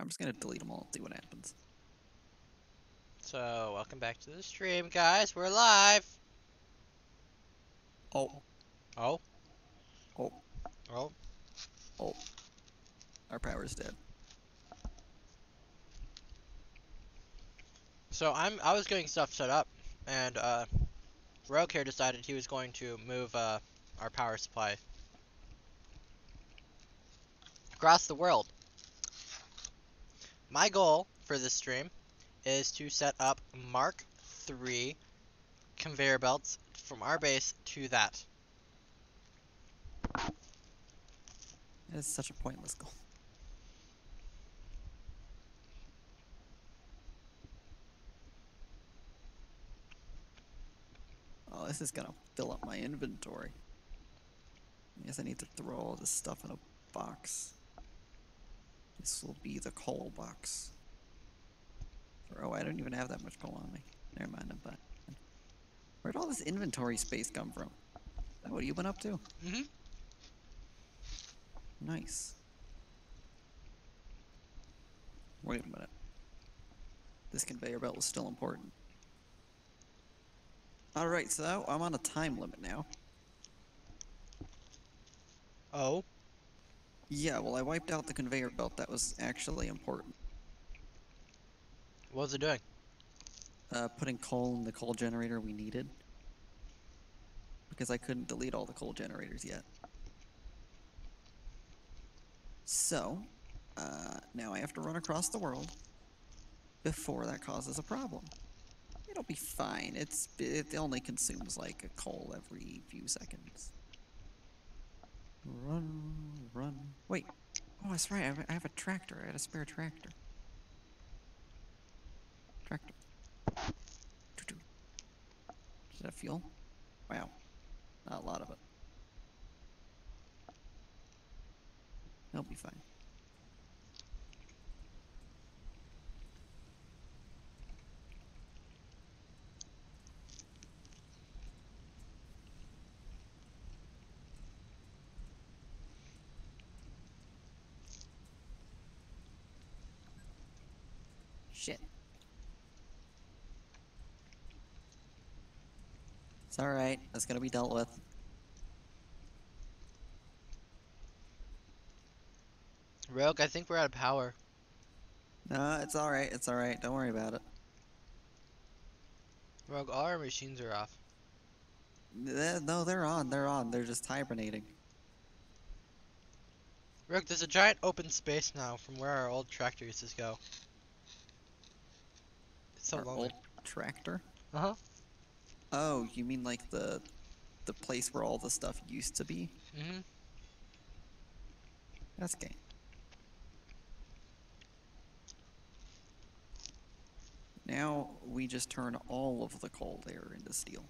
I'm just gonna delete them all and see what happens. So, welcome back to the stream, guys. We're live. Oh, Oh, oh, oh. oh. Our power's dead. So I was getting stuff set up, and Rogue here decided he was going to move our power supply across the world. My goal for this stream is to set up Mark III conveyor belts from our base to that. It's such a pointless goal. Oh, this is gonna fill up my inventory. I guess I need to throw all this stuff in a box. This will be the coal box. Oh, I don't even have that much coal on me. Never mind, I'm fine. Where'd all this inventory space come from? Is that what you've been up to? Mm-hmm. Nice. Wait a minute. This conveyor belt was still important. Alright, so I'm on a time limit now. Oh. Yeah, well, I wiped out the conveyor belt that was actually important. What was it doing? Putting coal in the coal generator we needed. Because I couldn't delete all the coal generators yet. So, now I have to run across the world before that causes a problem. It'll be fine. It only consumes like a coal every few seconds. Run, run. Wait. Oh, that's right. I have a tractor. I had a spare tractor. Tractor. Does that fuel? Wow. Not a lot of it. It'll be fine. Shit. It's alright. That's gonna be dealt with. Rogue, I think we're out of power. No, it's alright. It's alright. Don't worry about it. Rogue, all our machines are off. No, they're on. They're on. They're just hibernating. Rogue, there's a giant open space now from where our old tractor used to go. It's so Our lonely. old tractor? Uh-huh. Oh, you mean like the place where all the stuff used to be? Mm-hmm. That's gay. Now we just turn all of the coal there into steel.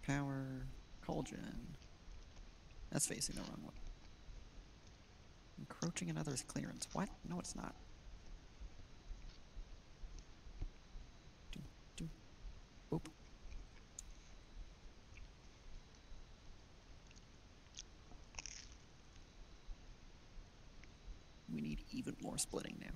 Power, coal gen. That's facing the wrong way. Encroaching another's clearance. What? No, it's not. Do, do. Boop. We need even more splitting now.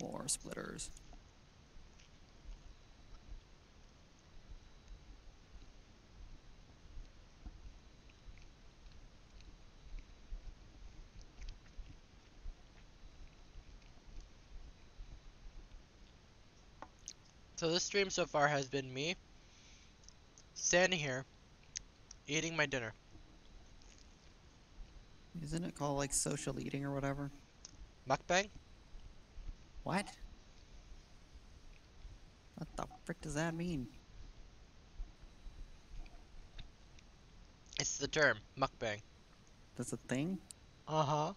More splitters. So this stream so far has been me standing here eating my dinner. Isn't it called like social eating or whatever? Mukbang? What? What the frick does that mean? It's the term, mukbang. That's a thing? Uh-huh.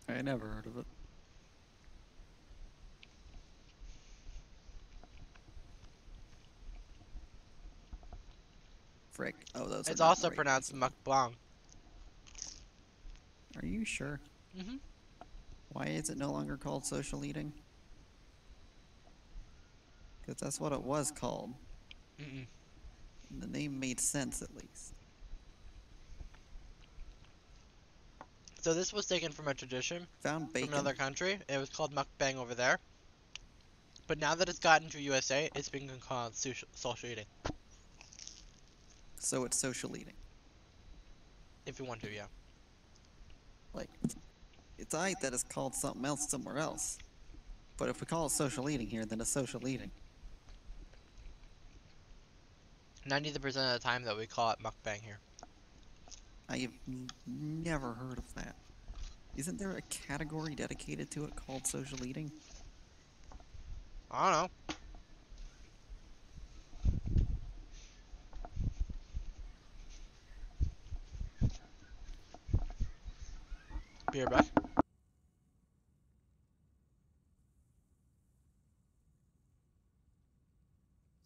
I never heard of it. Frick. Oh, those are It's not also the right pronounced recipes. mukbang. Are you sure? Mm-hmm. Why is it no longer called social eating? Because that's what it was called. Mm-mm. The name made sense, at least. So this was taken from a tradition Found from bacon. another country. It was called mukbang over there. But now that it's gotten to USA, it's been called social eating. So it's social eating. If you want to, yeah. Like, it's alright that it's called something else somewhere else. But if we call it social eating here, then it's social eating. 90% of the time that we call it mukbang here. I have never heard of that. Isn't there a category dedicated to it called social eating? I don't know. Be right back.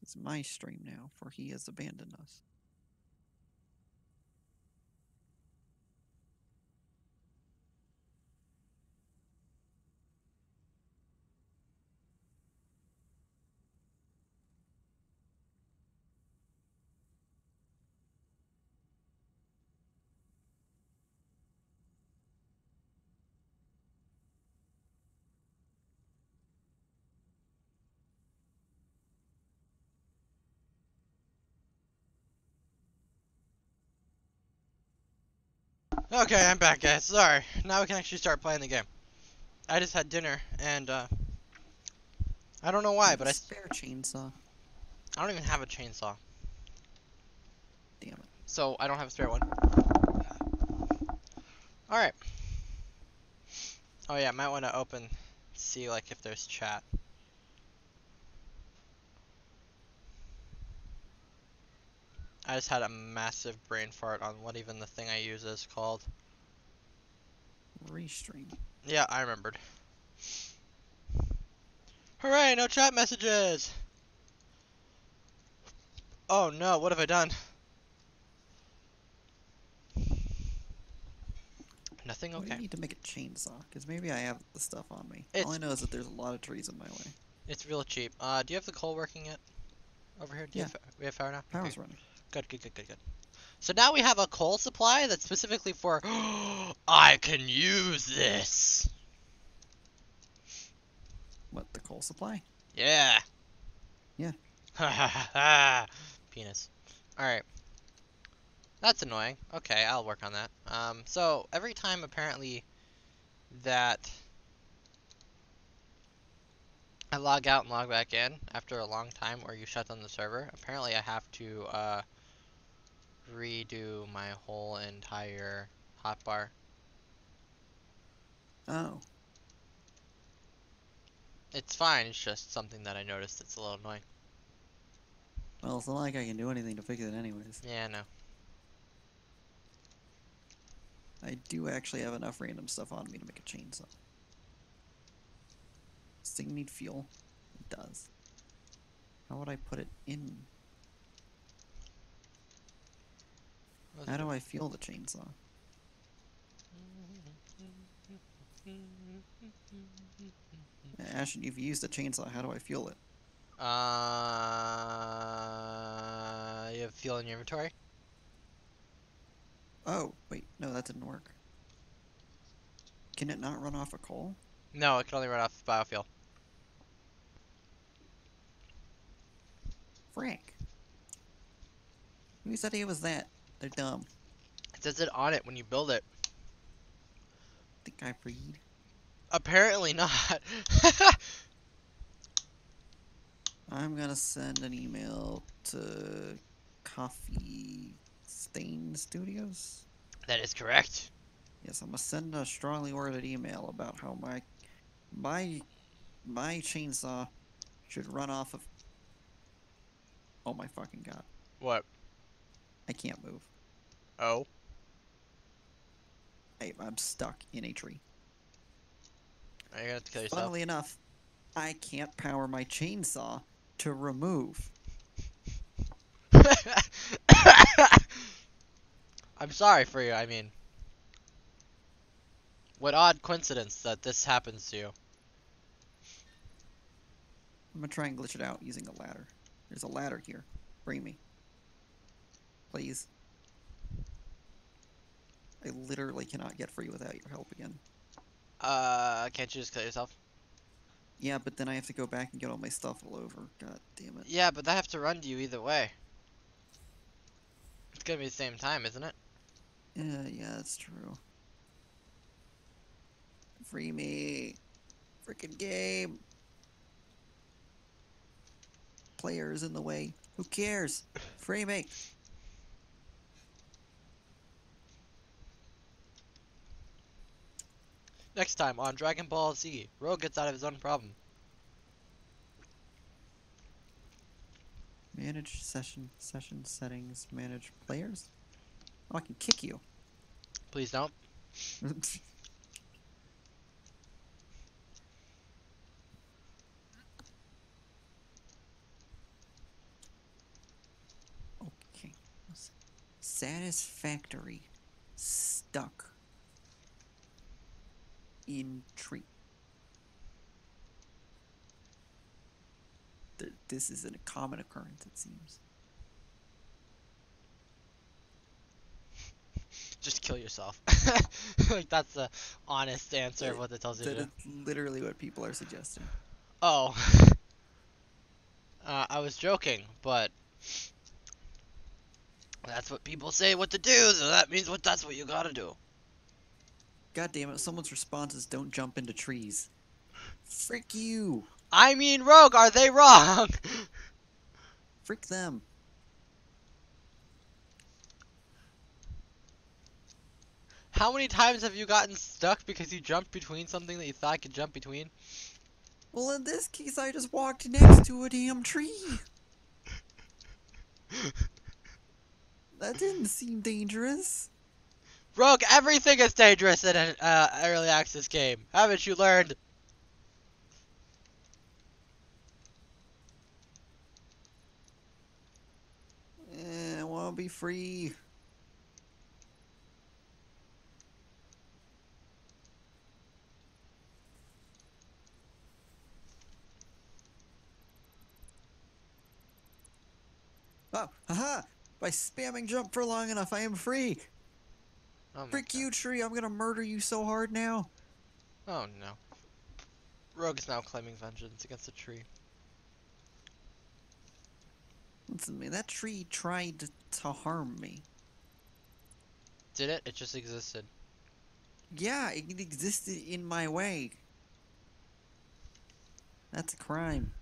It's my stream now, for he has abandoned us. Okay, I'm back, guys. Sorry. Now we can actually start playing the game. I just had dinner, and I don't know why, but Spare chainsaw. I don't even have a chainsaw. Damn it. So I don't have a spare one. Alright. Oh yeah, might want to see like if there's chat. I just had a massive brain fart on what even the thing I use is called. Restream. Yeah, I remembered. Hooray, no chat messages! Oh no, what have I done? Nothing? What do Okay. you need to make a chainsaw? Because maybe I have the stuff on me. All It's I know is that there's a lot of trees in my way. it's real cheap. Do you have the coal working yet? Over here? Yeah. We have power now? Power's Okay. running. Good. So now we have a coal supply that's specifically for I can use this. What, the coal supply? Yeah. Yeah. Ha ha ha. Penis. Alright. That's annoying. Okay, I'll work on that. So every time apparently that I log out and log back in after a long time or you shut down the server, apparently I have to redo my whole entire hotbar. Oh. It's fine, it's just something that I noticed that's a little annoying. Well, it's not like I can do anything to fix it anyways. Yeah, no. I do actually have enough random stuff on me to make a chainsaw. Does this thing need fuel? It does. How would I put it in? How do I fuel the chainsaw? Ashton, you've used the chainsaw. How do I fuel it? You have fuel in your inventory? Oh, wait. No, that didn't work. Can it not run off a coal? No, it can only run off biofuel. Frank. Who said it was that? They're dumb. It says it on it when you build it. Think I read? Apparently not. I'm gonna send an email to Coffee Stain Studios. That is correct. Yes, I'm gonna send a strongly worded email about how my chainsaw should run off of. Oh my fucking god! What? I can't move. Oh. I'm stuck in a tree. Are you gonna have to kill yourself? Funnily enough, I can't power my chainsaw to remove. I'm sorry for you, I mean. What odd coincidence that this happens to you. I'm gonna try and glitch it out using a ladder. There's a ladder here. Bring me. Please. I literally cannot get free without your help again. Can't you just kill yourself? Yeah, but then I have to go back and get all my stuff all over. God damn it. Yeah, but I have to run to you either way. It's gonna be the same time, isn't it? Yeah, that's true. Free me. Freaking game. Players in the way. Who cares? Free me. Next time on Dragon Ball Z, Rogue gets out of his own problem. Manage session settings. Manage players. Oh, I can kick you. Please don't. Okay. Satisfactory. Stuck. In tree. This is a common occurrence, it seems. Just kill yourself. Like, that's the honest answer of what it tells you to That do. is literally what people are suggesting. Oh. I was joking, but that's what people say what to do, so that means that's what you gotta do. God damn it, someone's response is don't jump into trees. Frick you! I mean, Rogue, are they wrong? Frick them. How many times have you gotten stuck because you jumped between something that you thought could jump between? Well, in this case, I just walked next to a damn tree. That didn't seem dangerous. Rogue, everything is dangerous in an early access game. Haven't you learned? I want to be free. Oh, haha! By spamming jump for long enough, I am free. Oh my Frick God. you, tree! I'm gonna murder you so hard now. Oh no. Rogue is now claiming vengeance against the tree. Listen to me, that tree tried to harm me. Did it? It just existed. Yeah, it existed in my way. That's a crime.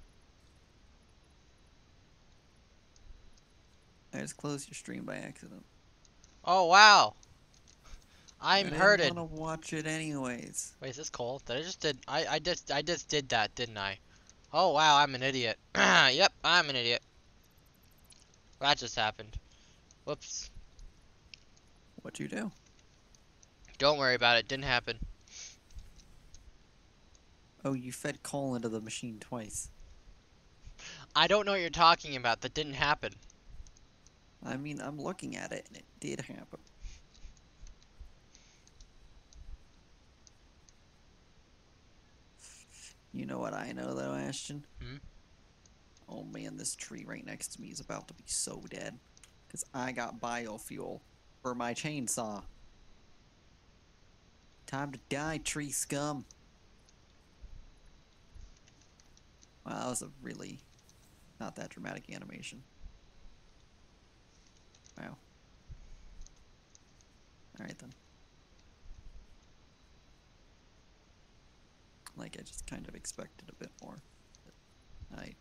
I just closed your stream by accident. Oh wow. I'm hurted. I didn't want to watch it anyways. Wait, is this coal? I just did that, didn't I? Oh wow, I'm an idiot. Yep, I'm an idiot. That just happened. Whoops. What'd you do? Don't worry about it. Didn't happen. Oh, you fed coal into the machine twice. I don't know what you're talking about. That didn't happen. I mean, I'm looking at it and it did happen. You know what I know though, Ashton? Hmm? Oh man, this tree right next to me is about to be so dead. Because I got biofuel for my chainsaw. Time to die, tree scum. Wow, that was a really not that dramatic animation. Wow. Alright then. Like, I just kind of expected a bit more. But I...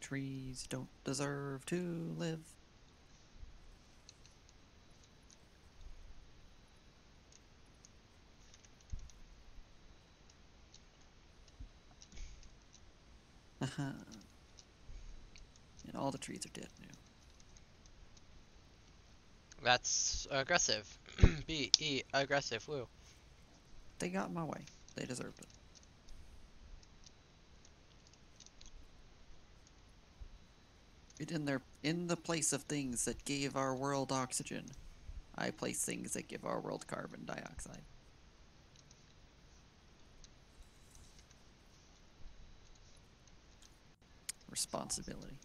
Trees don't deserve to live. Haha. And all the trees are dead now. That's aggressive. B-E, aggressive. Woo. They got in my way. They deserved it. In the place of things that gave our world oxygen, I place things that give our world carbon dioxide. Responsibility.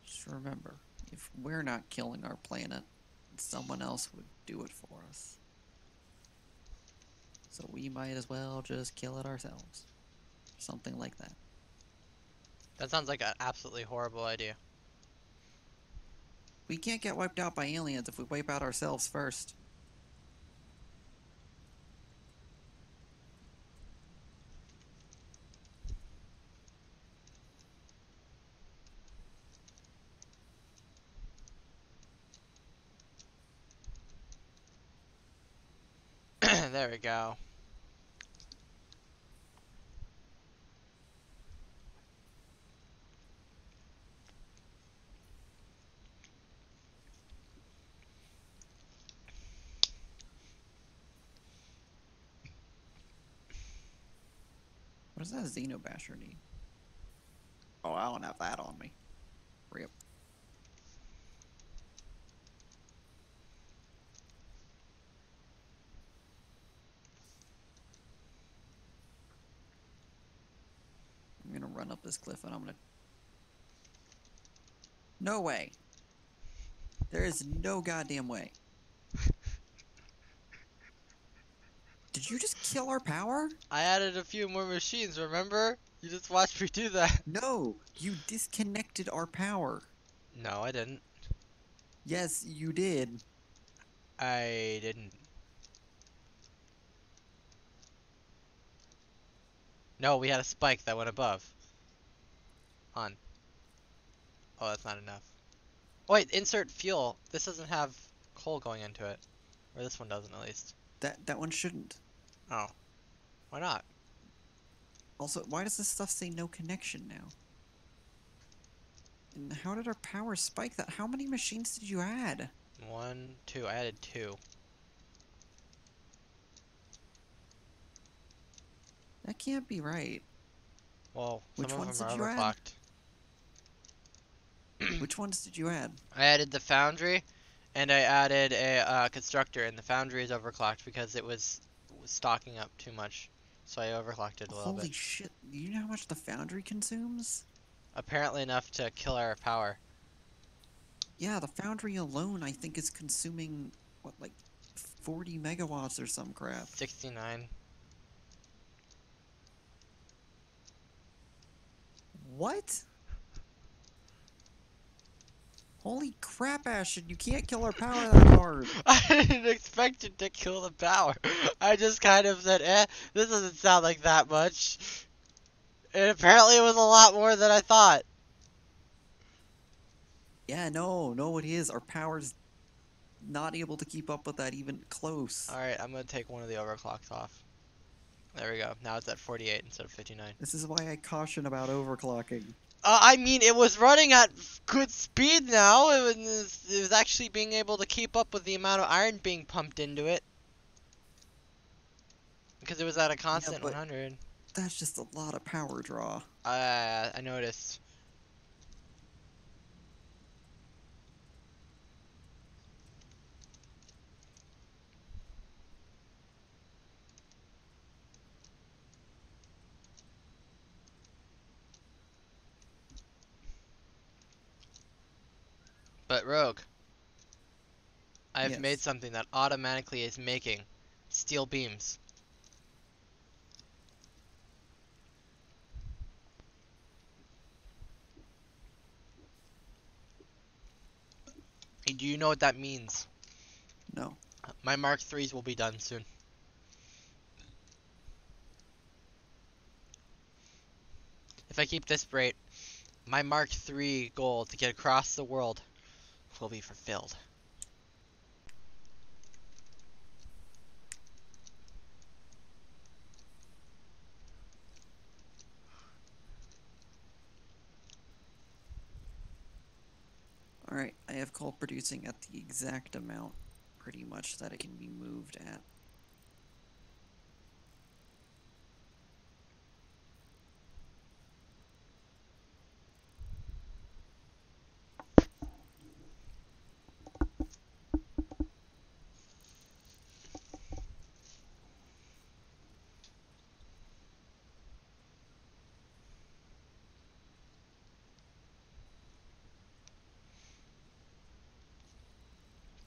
Just remember, if we're not killing our planet, someone else would do it for us. So we might as well just kill it ourselves. Something like that. That sounds like an absolutely horrible idea. We can't get wiped out by aliens if we wipe out ourselves first. There we go. What does that Xenobasher need? Oh, I don't have that on me. Rip. I'm gonna run up this cliff and I'm gonna... No way! There is no goddamn way. Did you just kill our power? I added a few more machines, remember? You just watched me do that. No! You disconnected our power. No, I didn't. Yes, you did. I didn't. No, we had a spike that went above. On. Oh, that's not enough. Oh, wait, insert fuel. This doesn't have coal going into it. Or this one doesn't, at least. That one shouldn't. Oh. Why not? Also, why does this stuff say no connection now? And how did our power spike that? How many machines did you add? 1, 2. I added 2. That can't be right. Well, some Which of ones them are did you add? overclocked. Which ones did you add? I added the foundry, and I added a constructor, and the foundry is overclocked because it was stocking up too much. So I overclocked it a little bit. Holy shit, do you know how much the foundry consumes? Apparently enough to kill our power. Yeah, the foundry alone, I think, is consuming, what, like 40 megawatts or some crap. 69. What? Holy crap, Ashton, you can't kill our power that hard. I didn't expect it to kill the power. I just kind of said, this doesn't sound like that much. And apparently it was a lot more than I thought. Yeah, no, it is. Our power's not able to keep up with that even close. Alright, I'm going to take one of the overclocks off. There we go. Now it's at 48 instead of 59. This is why I caution about overclocking. I mean, it was running at good speed now. It was actually being able to keep up with the amount of iron being pumped into it. Because it was at a constant 100. That's just a lot of power draw. I noticed. But Rogue, I've made something that automatically is making steel beams. Hey, do you know what that means? No. My Mark IIIs will be done soon. If I keep this rate, my Mark III goal to get across the world will be fulfilled. Alright, I have coal producing at the exact amount pretty much that it can be moved at.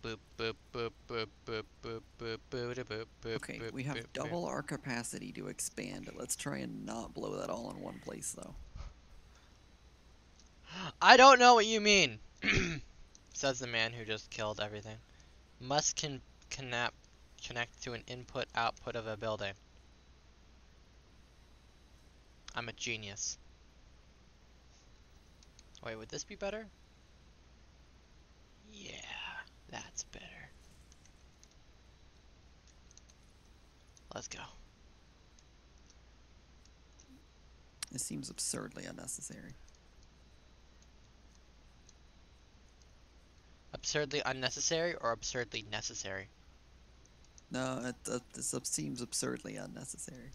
Boop boop boop boop boop boop boop boop boop boop. Okay, we have double our capacity to expand. Let's try and not blow that all in one place, though. I don't know what you mean, says the man who just killed everything. Must connect to an input-output of a building. I'm a genius. Wait, would this be better? Yeah, that's better. Let's go. This seems absurdly unnecessary. Absurdly unnecessary or absurdly necessary? No, this seems absurdly unnecessary.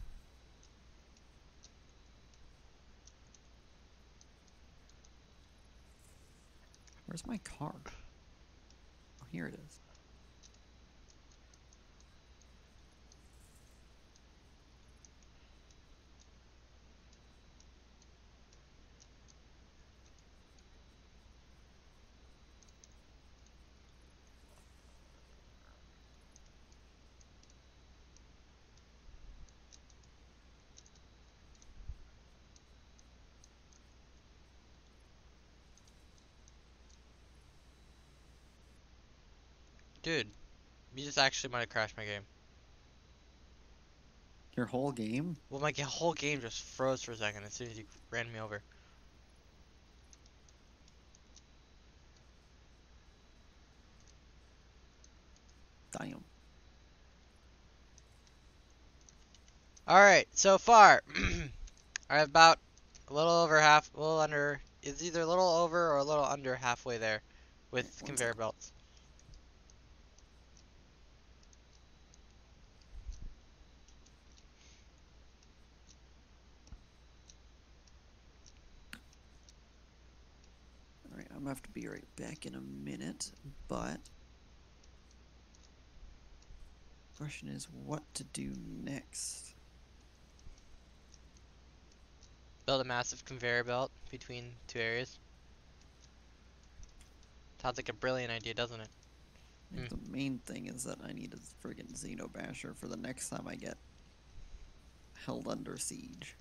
Where's my car? Oh, here it is. Dude, you just actually might have crashed my game. Your whole game? Well, my whole game just froze for a second as soon as you ran me over. Damn. Alright, so far, I have about a little over half, a little under, it's either a little over or a little under halfway there with Right, conveyor belts. Alright, I'm gonna have to be right back in a minute, but the question is what to do next. Build a massive conveyor belt between two areas. Sounds like a brilliant idea, doesn't it? I think the main thing is that I need a friggin' Xenobasher for the next time I get held under siege.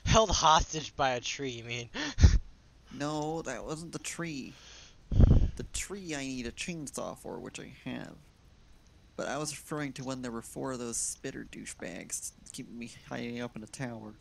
Held hostage by a tree, you mean? No, that wasn't the tree. The tree I need a chainsaw for, which I have. But I was referring to when there were 4 of those spitter douchebags keeping me hiding up in a tower.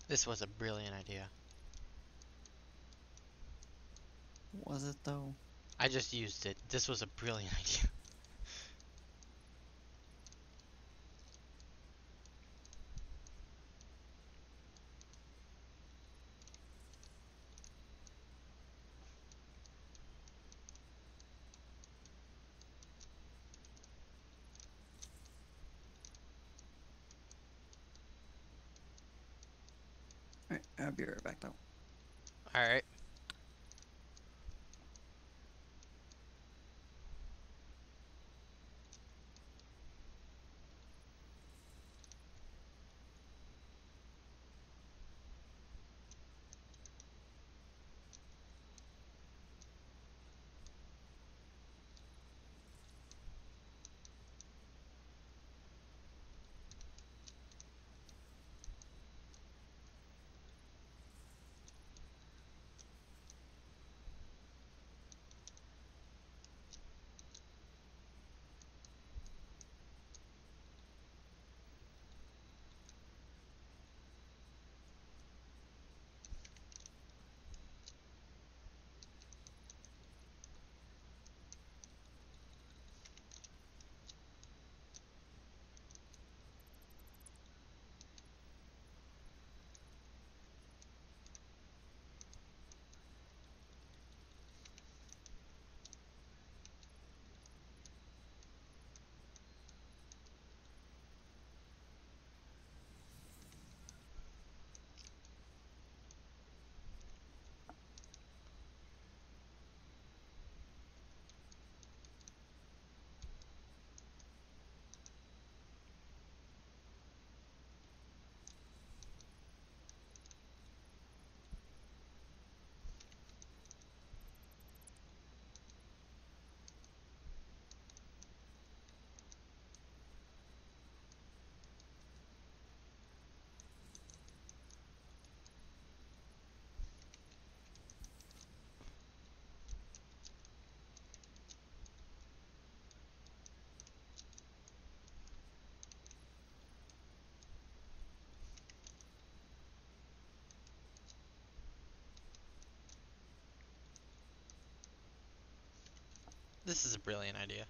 This was a brilliant idea. Was it though? I just used it. This was a brilliant idea. Alright, I'll be right back though. Alright. This is a brilliant idea.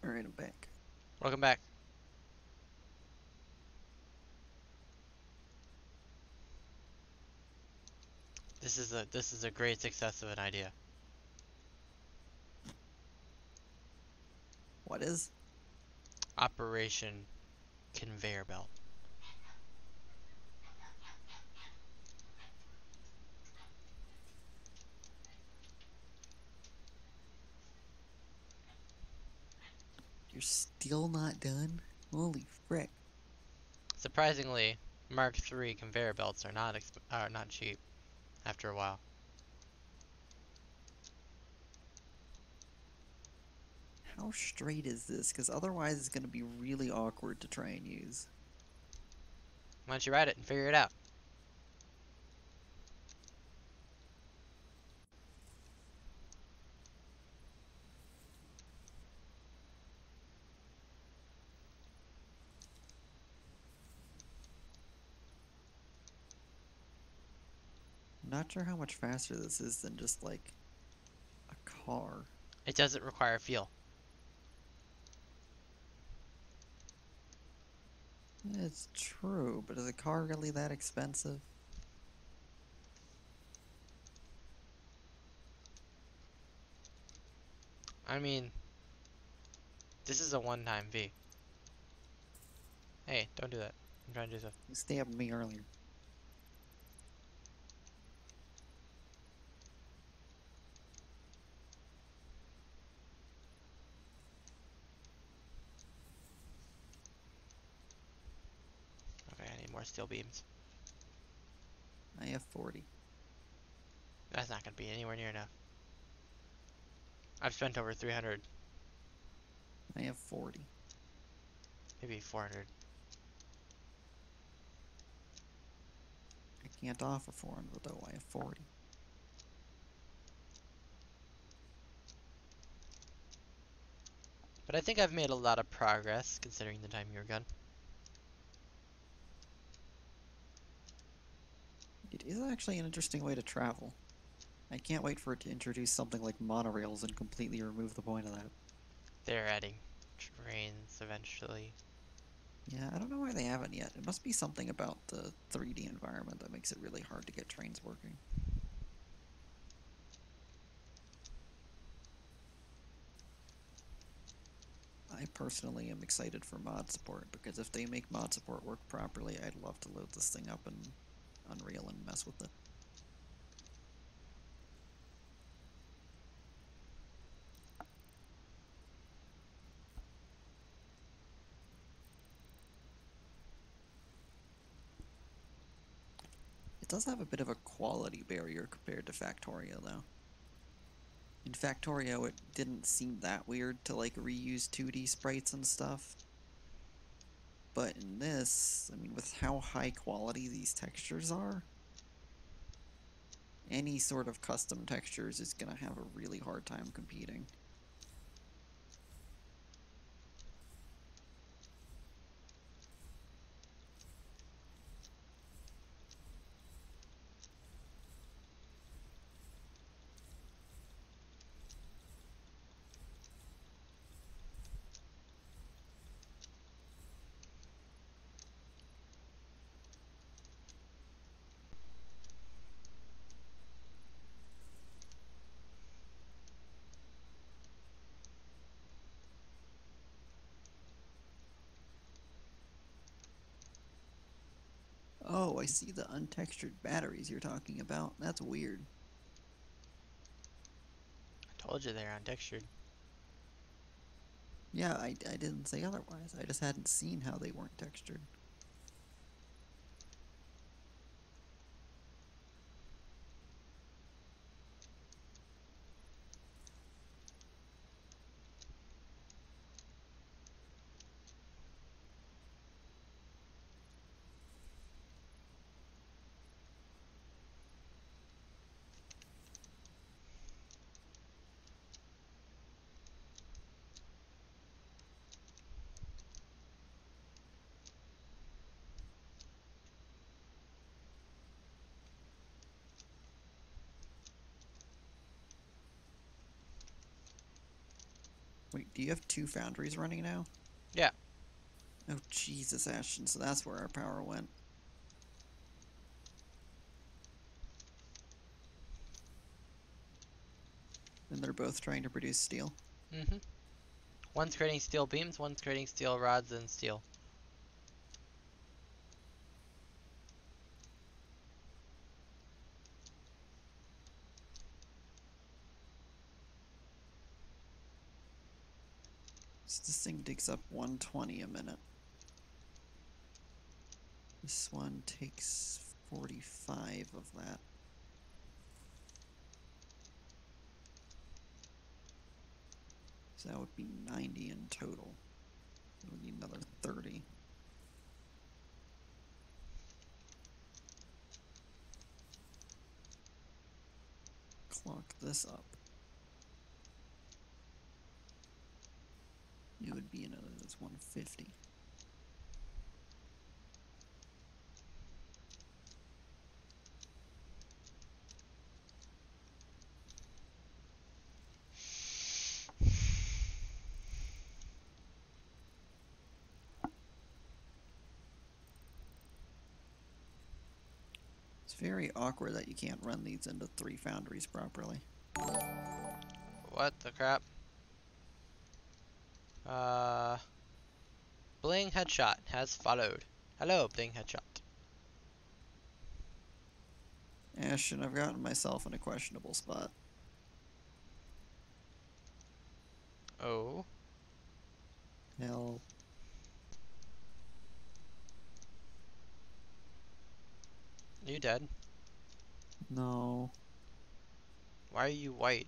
Alright, I'm back. Welcome back. This is a great success of an idea. What is? Operation Conveyor Belt. You're still not done? Holy frick. Surprisingly, Mark III conveyor belts are not cheap after a while. How straight is this? Because otherwise it's going to be really awkward to try and use. Why don't you write it and figure it out? I'm not sure how much faster this is than just like a car. It doesn't require fuel. It's true, but is a car really that expensive? I mean, this is a one-time fee. Hey, don't do that. I'm trying to do stuff. You stabbed me earlier. Okay, I need more steel beams. I have 40. That's not gonna be anywhere near enough. I've spent over 300, I have 40. maybe 400. I can't offer 400 though, I have 40. But I think I've made a lot of progress considering the time you were gone. It is actually an interesting way to travel. I can't wait for it to introduce something like monorails and completely remove the point of that. They're adding trains eventually. Yeah, I don't know why they haven't yet. It must be something about the 3D environment that makes it really hard to get trains working. I personally am excited for mod support, because if they make mod support work properly, I'd love to load this thing up in Unreal and mess with it. It does have a bit of a quality barrier compared to Factorio, though. In Factorio, it didn't seem that weird to like reuse 2D sprites and stuff. But in this, I mean, with how high quality these textures are, any sort of custom textures is going to have a really hard time competing. Oh, I see the untextured batteries you're talking about. That's weird. I told you they're untextured. Yeah, I didn't say otherwise. I just hadn't seen how they weren't textured. Wait, do you have 2 foundries running now? Yeah. Oh, Jesus, Ashton, so that's where our power went. And they're both trying to produce steel. Mm-hmm. One's creating steel beams, one's creating steel rods and steel. So this thing digs up 120 a minute. This one takes 45 of that. So that would be 90 in total. We need another 30. Clock this up. It would be another, that's 150. It's very awkward that you can't run these into 3 foundries properly. What the crap? Bling headshot has followed. Hello, Bling headshot. Ashton, I've gotten myself in a questionable spot. Oh. Hell. You dead? No. Why are you white?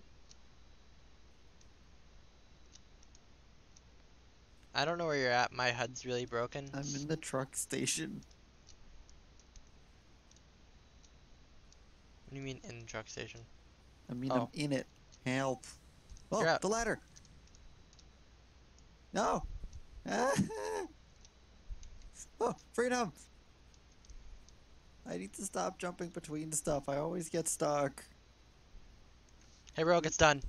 I don't know where you're at. My HUD's really broken. I'm in the truck station. What do you mean in the truck station? I mean, Oh. I'm in it. Help. Oh, You're out. the ladder. No. Oh, freedom. I need to stop jumping between stuff. I always get stuck. Hey, Rogue, it's done.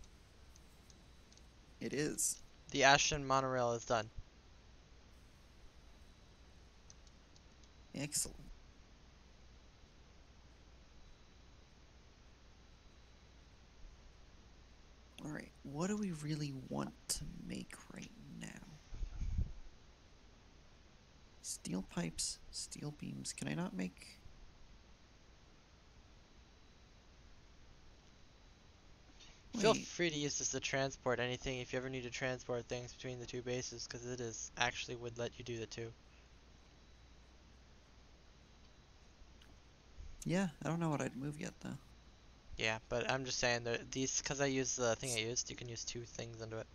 It is. The Ashton monorail is done. Excellent. Alright, what do we really want to make right now? Steel pipes, steel beams. Can I not make... Feel Wait, free to use this to transport anything if you ever need to transport things between the 2 bases, because it is actually would let you do the 2. yeah, I don't know what I'd move yet though. Yeah, but I'm just saying that these, because I use the thing I used, you can use 2 things into it.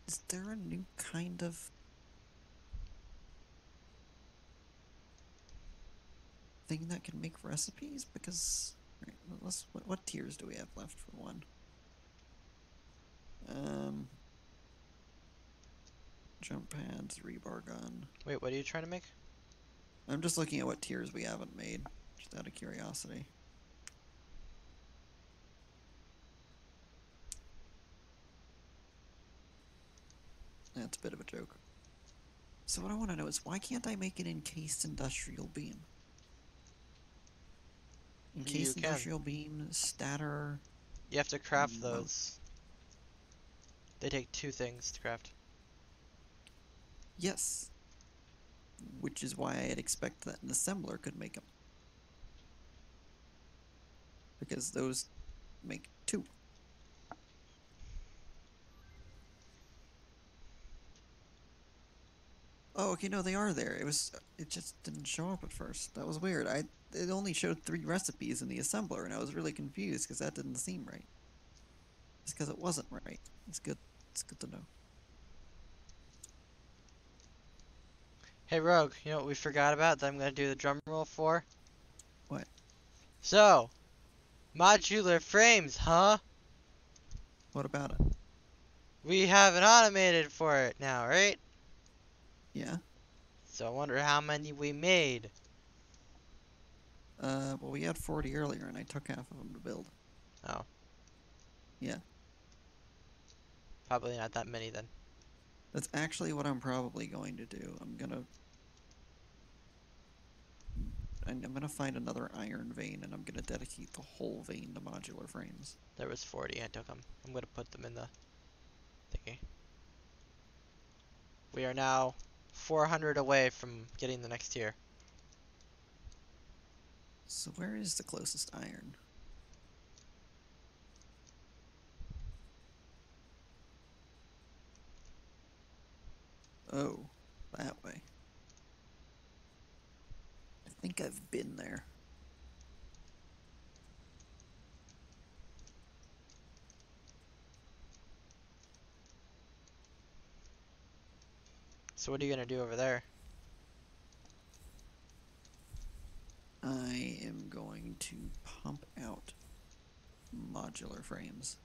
Is there a new kind of thing that can make recipes? Because right, let's what tiers do we have left for one? Jump pads, rebar gun. Wait, what are you trying to make? I'm just looking at what tiers we haven't made, just out of curiosity. That's a bit of a joke. So what I want to know is why can't I make an encased industrial beam? Encased You can. industrial beam, stator. You have to craft No. those. They take 2 things to craft. Yes. Which is why I'd expect that an assembler could make them. Because those make 2. Oh, okay, no, they are there. It just didn't show up at first. That was weird. It only showed 3 recipes in the assembler, and I was really confused because that didn't seem right. It's because it wasn't right. It's good. It's good to know. Hey, Rogue, you know what we forgot about that I'm going to do the drum roll for? What? So, modular frames, huh? What about it? We have an automated for it now, right? Yeah. So I wonder how many we made. Well, we had 40 earlier, and I took half of them to build. Oh. Yeah. Probably not that many then. That's actually what I'm probably going to do. I'm gonna find another iron vein, and I'm gonna dedicate the whole vein to modular frames. There was 40. I took them. I'm gonna put them in the thingy. We are now 400 away from getting the next tier. So where is the closest iron? Oh, that way. I think I've been there. So what are you gonna do over there? I am going to pump out modular frames.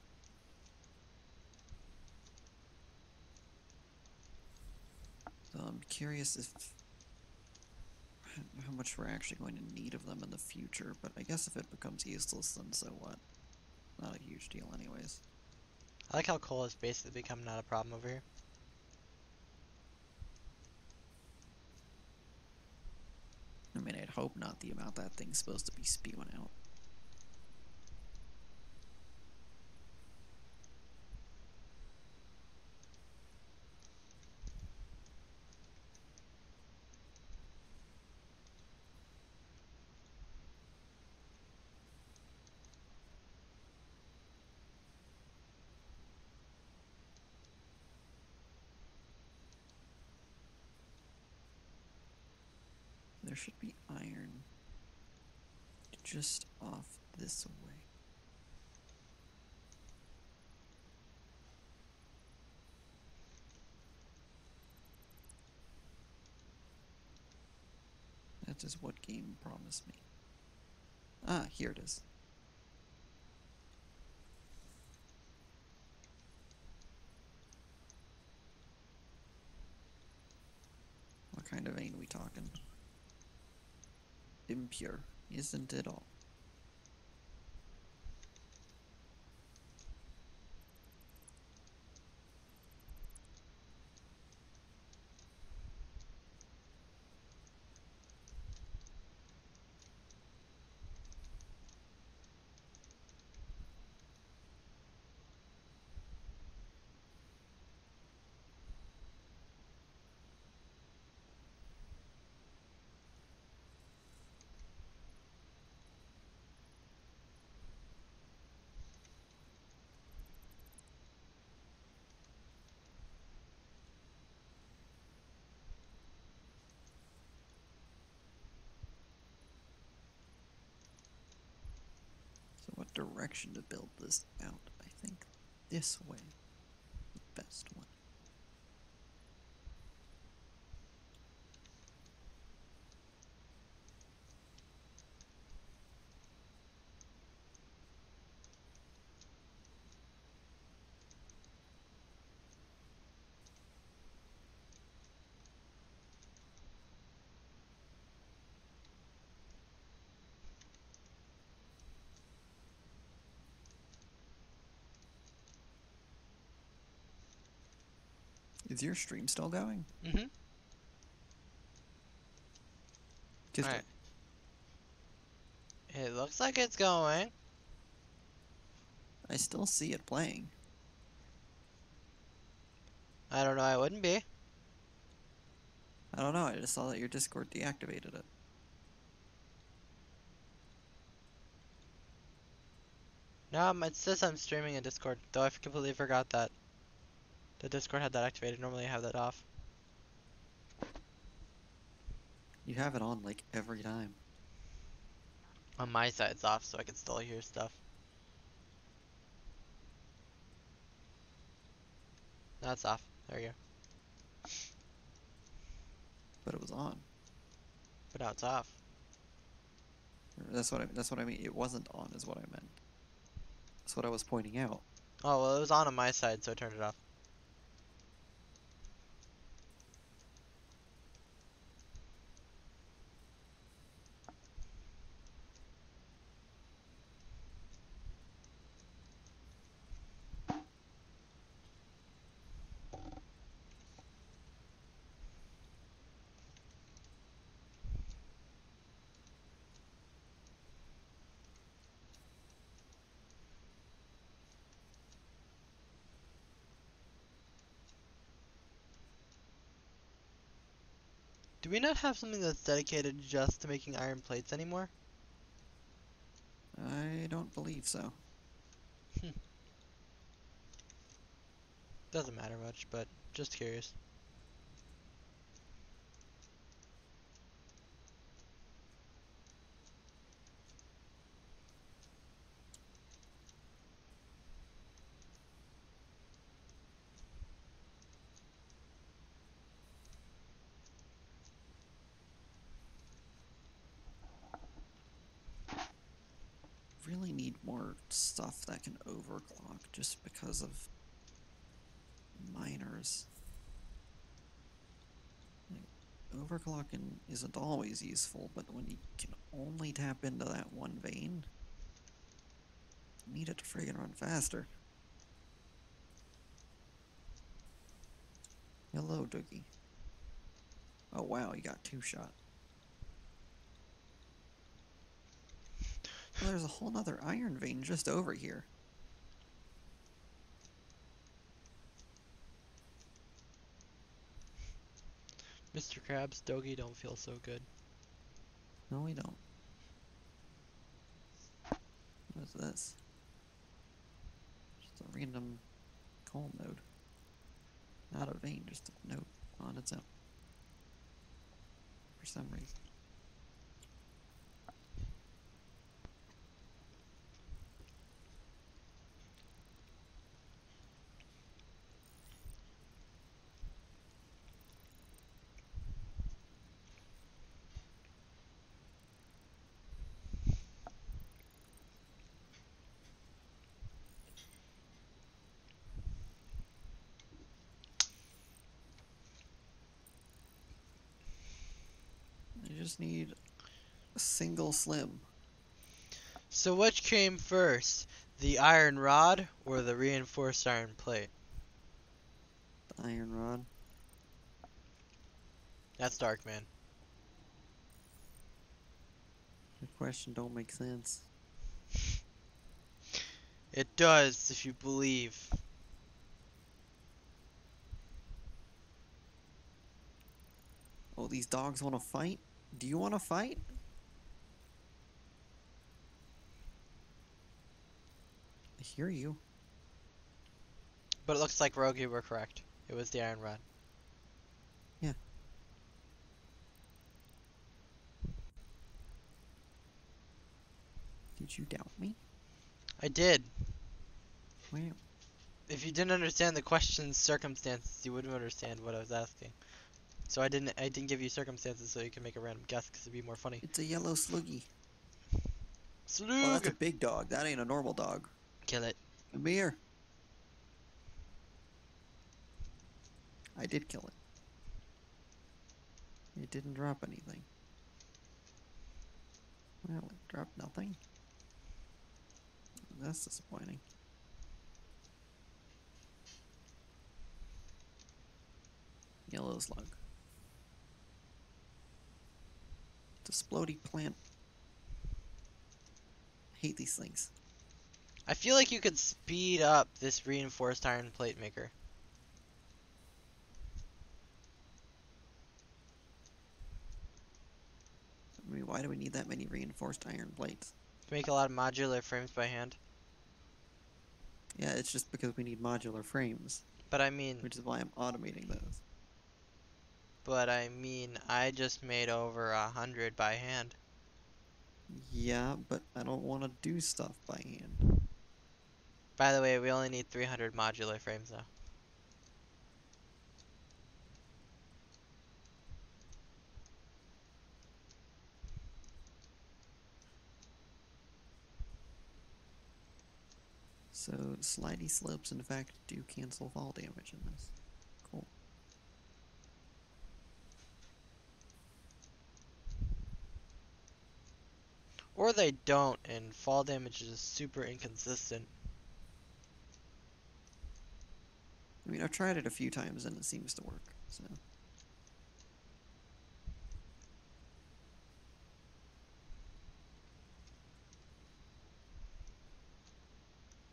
So I'm curious if how much we're actually going to need of them in the future, but I guess if it becomes useless, then so what? Not a huge deal anyways. I like how coal has basically become not a problem over here. I mean, I'd hope not the amount that thing's supposed to be spewing out. There should be iron just off this way. That is what game promised me. Ah, here it is. What kind of vein are we talking? Impure, isn't it all? So what direction to build this out? I think this way is the best one. Is your stream still going? Mm-hmm. Just Alright. It looks like it's going. I still see it playing. I don't know, I wouldn't be. I don't know, I just saw that your Discord deactivated it. No, it says I'm streaming in Discord, though I completely forgot that the Discord had that activated. Normally I have that off. You have it on like every time. On my side it's off, so I can still hear stuff. No, it's off. There you go. But it was on. But now it's off. That's what I mean. It wasn't on is what I meant. That's what I was pointing out. Oh, well, it was on my side, so I turned it off. Do we not have something that's dedicated just to making iron plates anymore? I don't believe so. Doesn't matter much, but just curious. Really need more stuff that can overclock just because of miners. Like, overclocking isn't always useful, but when you can only tap into that one vein, you need it to friggin' run faster. Hello, Doogie. Oh wow, you got 2-shot. Well, there's a whole nother iron vein just over here. Mr. Krabs, Doggy don't feel so good. No, we don't. What is this? Just a random coal node. Not a vein, just a node on its own. For some reason. I just need a single slim. So which came first? The iron rod or the reinforced iron plate? The iron rod. That's dark, man. The question don't make sense. It does, if you believe. Oh, these dogs want to fight? Do you want to fight? I hear you. But it looks like Rogue, you were correct. It was the iron rod. Yeah. Did you doubt me? I did. Wow. If you didn't understand the question's circumstances, you wouldn't understand what I was asking. So I didn't give you circumstances so you can make a random guess because it'd be more funny. It's a yellow sluggy. Slug! Oh, that's a big dog. That ain't a normal dog. Kill it. Come here. I did kill it. It didn't drop anything. Well, it dropped nothing. That's disappointing. Yellow slug. It's a splody plant. I hate these things. I feel like you could speed up this reinforced iron plate maker. I mean, why do we need that many reinforced iron plates? To make a lot of modular frames by hand. Yeah, it's just because we need modular frames, But I mean, which is why I'm automating those. I just made over 100 by hand. Yeah, but I don't want to do stuff by hand. By the way, we only need 300 modular frames now. So, slidey slopes, in fact, do cancel fall damage in this. Cool. Or they don't, and fall damage is super inconsistent. I mean, I've tried it a few times and it seems to work, so.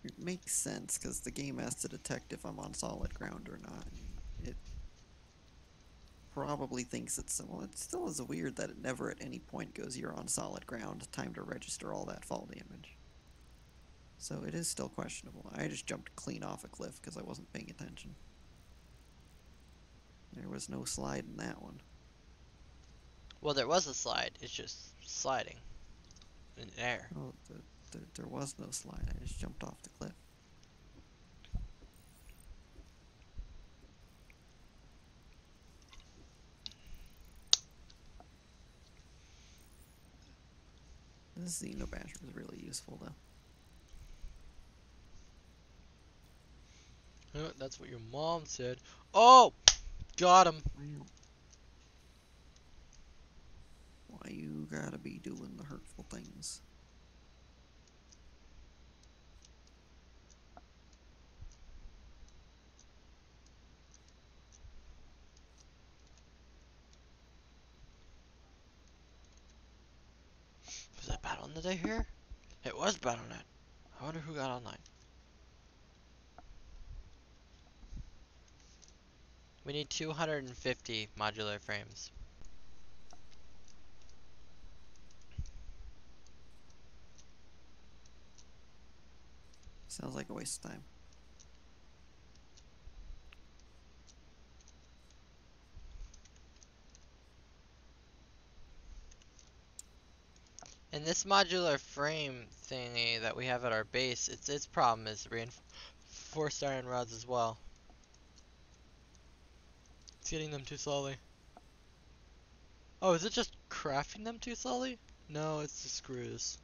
It makes sense, because the game has to detect if I'm on solid ground or not. It probably thinks it's, well, it still is weird that it never at any point goes, you're on solid ground, time to register all that fall damage. So it is still questionable. I just jumped clean off a cliff because I wasn't paying attention. There was no slide in that one. Well, there was a slide. It's just sliding in air. Oh, there was no slide. I just jumped off the cliff. This Xenobasher is really useful, though. That's what your mom said. Oh! Got him. Wow. Why you gotta be doing the hurtful things? Was that Battle.net here? It was Battle.net. I wonder who got online. We need 250 modular frames. Sounds like a waste of time. And this modular frame thingy that we have at our base, its problem is reinforced iron rods as well. It's getting them too slowly. Oh, is it just crafting them too slowly? No, it's the screws.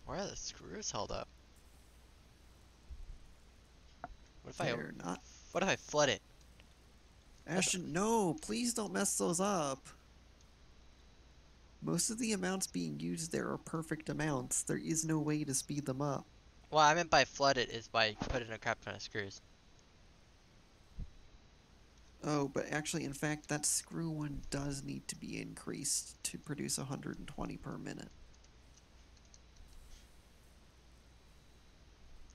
Where are the screws held up? What if They're not. What if I flood it? Ashton, no, please don't mess those up. Most of the amounts being used there are perfect amounts. There is no way to speed them up. Well, I meant by flood it is by putting a crap ton of screws. Oh, but actually, in fact, that screw one does need to be increased to produce 120 per minute.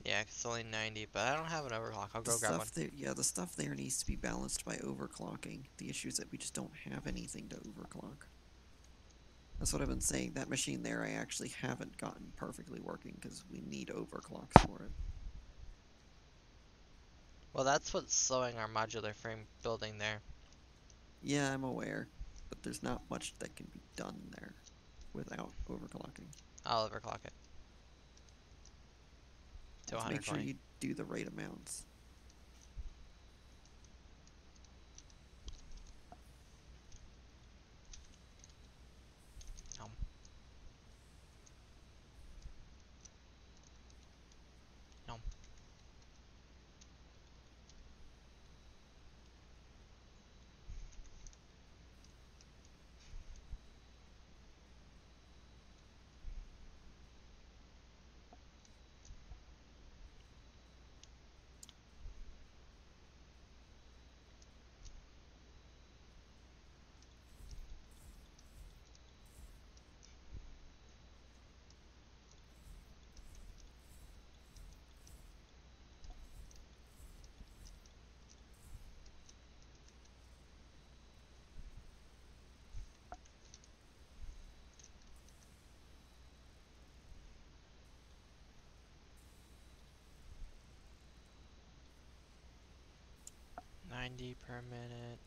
Yeah, it's only 90, but I don't have an overclock. I'll go grab one. Yeah, the stuff there needs to be balanced by overclocking. The issue is that we just don't have anything to overclock. That's what I've been saying. That machine there, I actually haven't gotten perfectly working because we need overclocks for it. Well, that's what's slowing our modular frame building there. Yeah, I'm aware, but there's not much that can be done there without overclocking. I'll overclock it. To Just 120. make sure you do the right amounts. No. No. $90 per minute.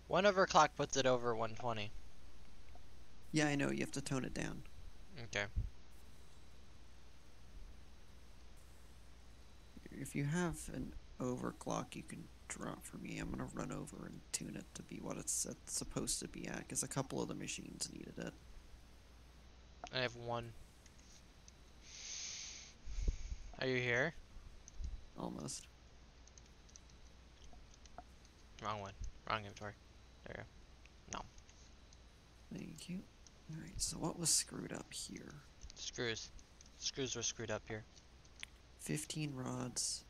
One overclock puts it over 120. Yeah, I know, you have to tone it down. Okay. If you have an overclock you can drop for me, I'm gonna run over and tune it to be what it's supposed to be at, because a couple of the machines needed it. I have one. Are you here? Almost. Wrong one. Wrong inventory. There you go. No. Thank you. Alright, so what was screwed up here? Screws. Screws were screwed up here. 15 rods.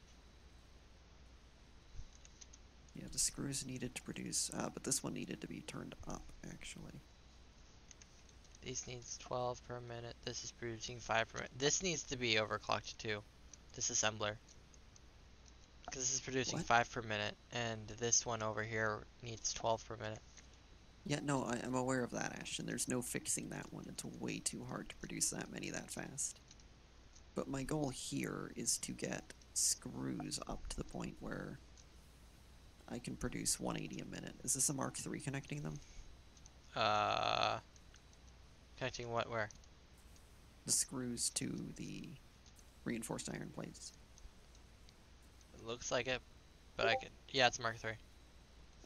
Yeah, the screws needed to produce, but this one needed to be turned up, actually. These needs 12 per minute. This is producing 5 per minute. This needs to be overclocked too. This assembler. Because this is producing What? 5 per minute, and this one over here needs 12 per minute. Yeah, no, I'm aware of that, Ashton. There's no fixing that one. It's way too hard to produce that many that fast. But my goal here is to get screws up to the point where I can produce 180 a minute. Is this a Mark III connecting them? Uh, Connecting what where? The screws to the reinforced iron plates. It looks like it, but I could. Yeah, it's Mark III.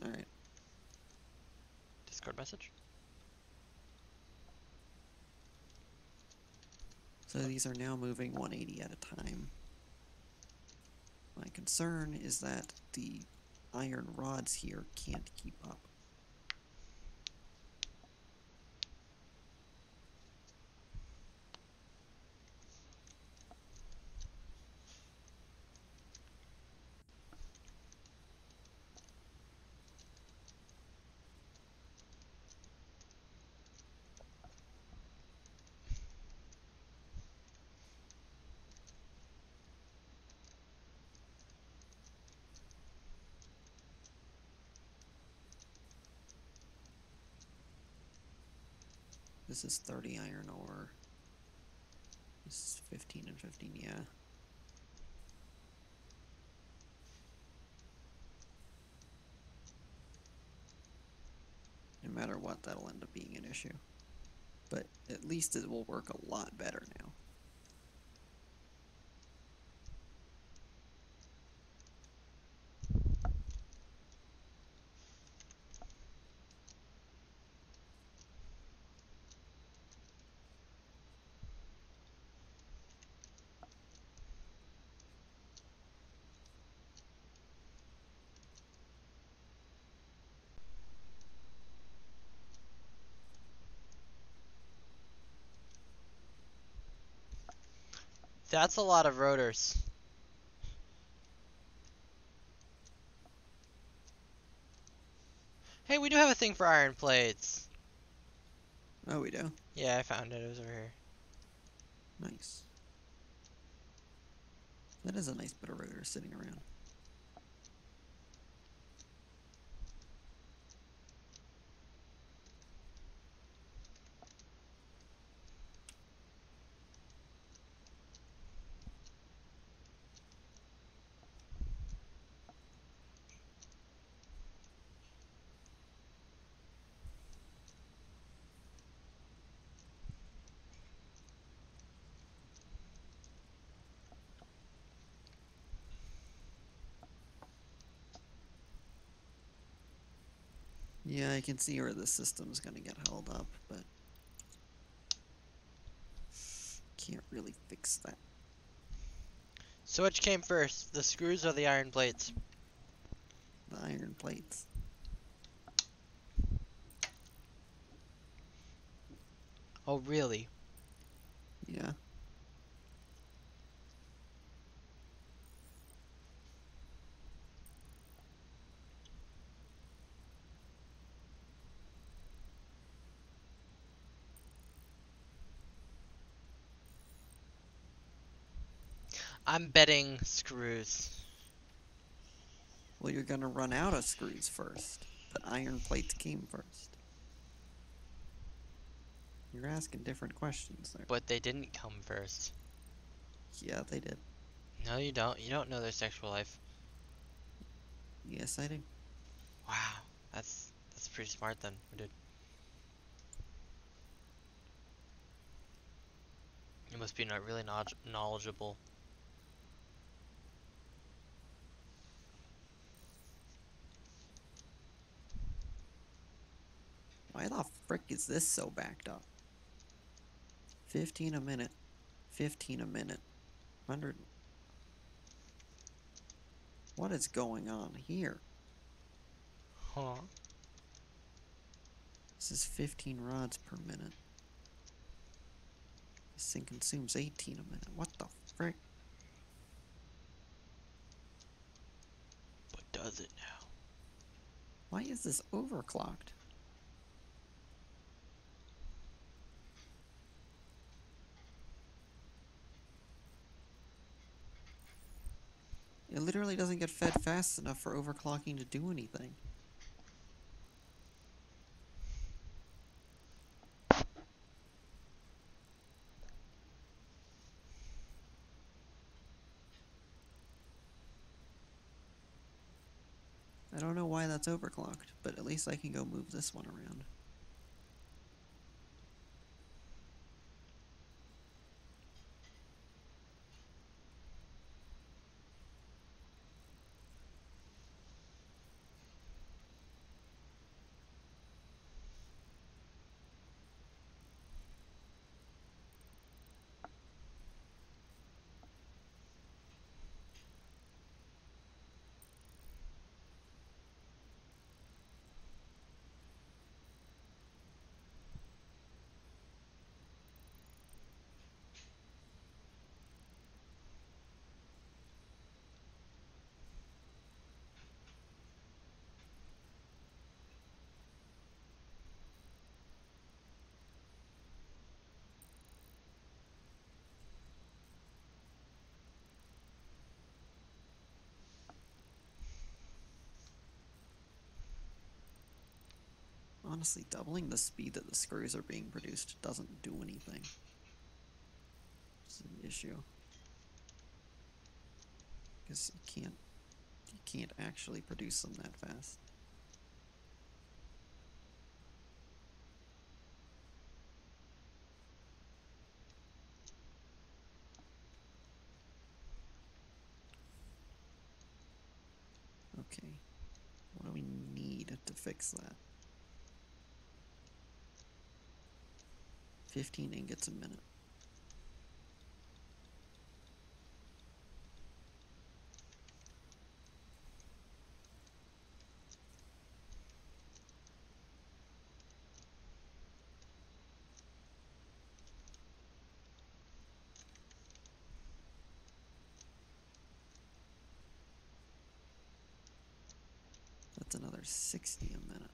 Alright. Discord message. So these are now moving 180 at a time. My concern is that the iron rods here can't keep up. This is 30 iron ore. This is 15 and 15, yeah. No matter what, that'll end up being an issue. But at least it will work a lot better now. That's a lot of rotors. Hey, we do have a thing for iron plates. Oh, we do? Yeah, I found it. It was over here. Nice. That is a nice bit of rotor sitting around. Yeah, I can see where the system's gonna get held up, but can't really fix that. So which came first, the screws or the iron plates? The iron plates. Oh, really? Yeah. I'm betting screws. Well, you're gonna run out of screws first. The iron plates came first. You're asking different questions there. But they didn't come first. Yeah, they did. No, you don't. You don't know their sexual life. Yes, I do. Wow, that's pretty smart then, dude. You must be not really knowledgeable. Why the frick is this so backed up? 15 a minute. 15 a minute. 100. What is going on here? Huh? This is 15 rods per minute. This thing consumes 18 a minute. What the frick? does it now. Why is this overclocked? It literally doesn't get fed fast enough for overclocking to do anything. I don't know why that's overclocked, but at least I can go move this one around. Honestly, doubling the speed that the screws are being produced doesn't do anything. It's an issue. Because you can't actually produce them that fast. Okay, what do we need to fix that? 15 ingots a minute. That's another 60 a minute.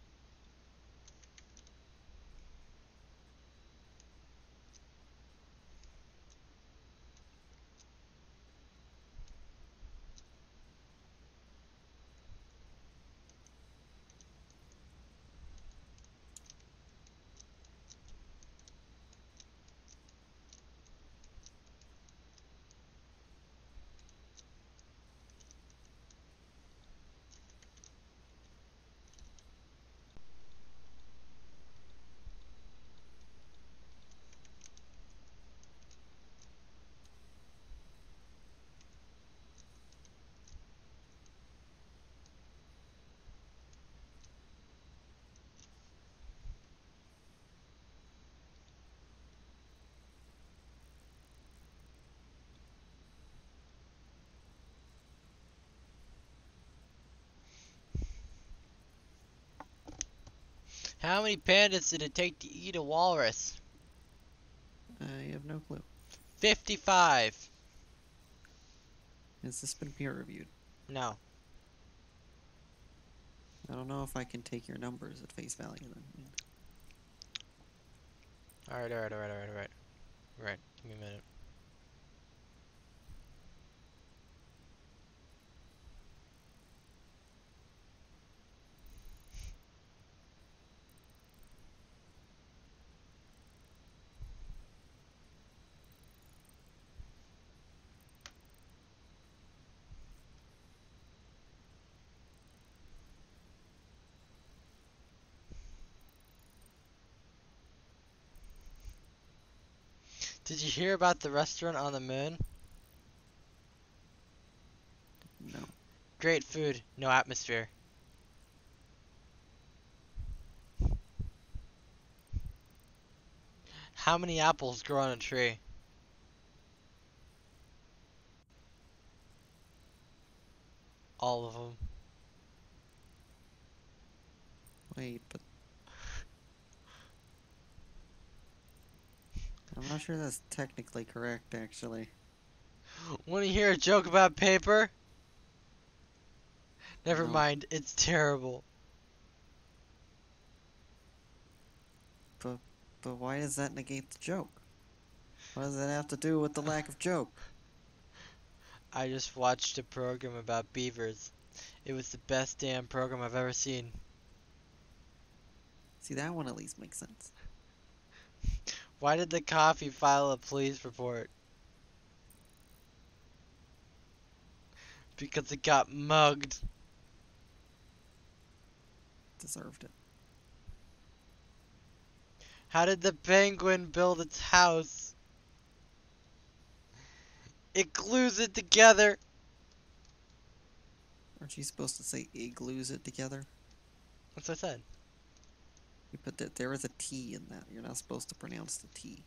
How many pandas did it take to eat a walrus? I have no clue. 55. Has this been peer reviewed? No. I don't know if I can take your numbers at face value then. Alright. Right. Give me a minute. Did you hear about the restaurant on the moon? No. Great food, no atmosphere. How many apples grow on a tree? All of them. Wait, but I'm not sure that's technically correct, actually. Want to hear a joke about paper? Never No. mind, it's terrible. But why does that negate the joke? What does that have to do with the lack of joke? I just watched a program about beavers. It was the best damn program I've ever seen. See, that one at least makes sense. Why did the coffee file a police report? Because it got mugged. Deserved it. How did the penguin build its house? It glues it together. Aren't you supposed to say igloos it together? That's what I said. You put that there is a T in that. You're not supposed to pronounce the T.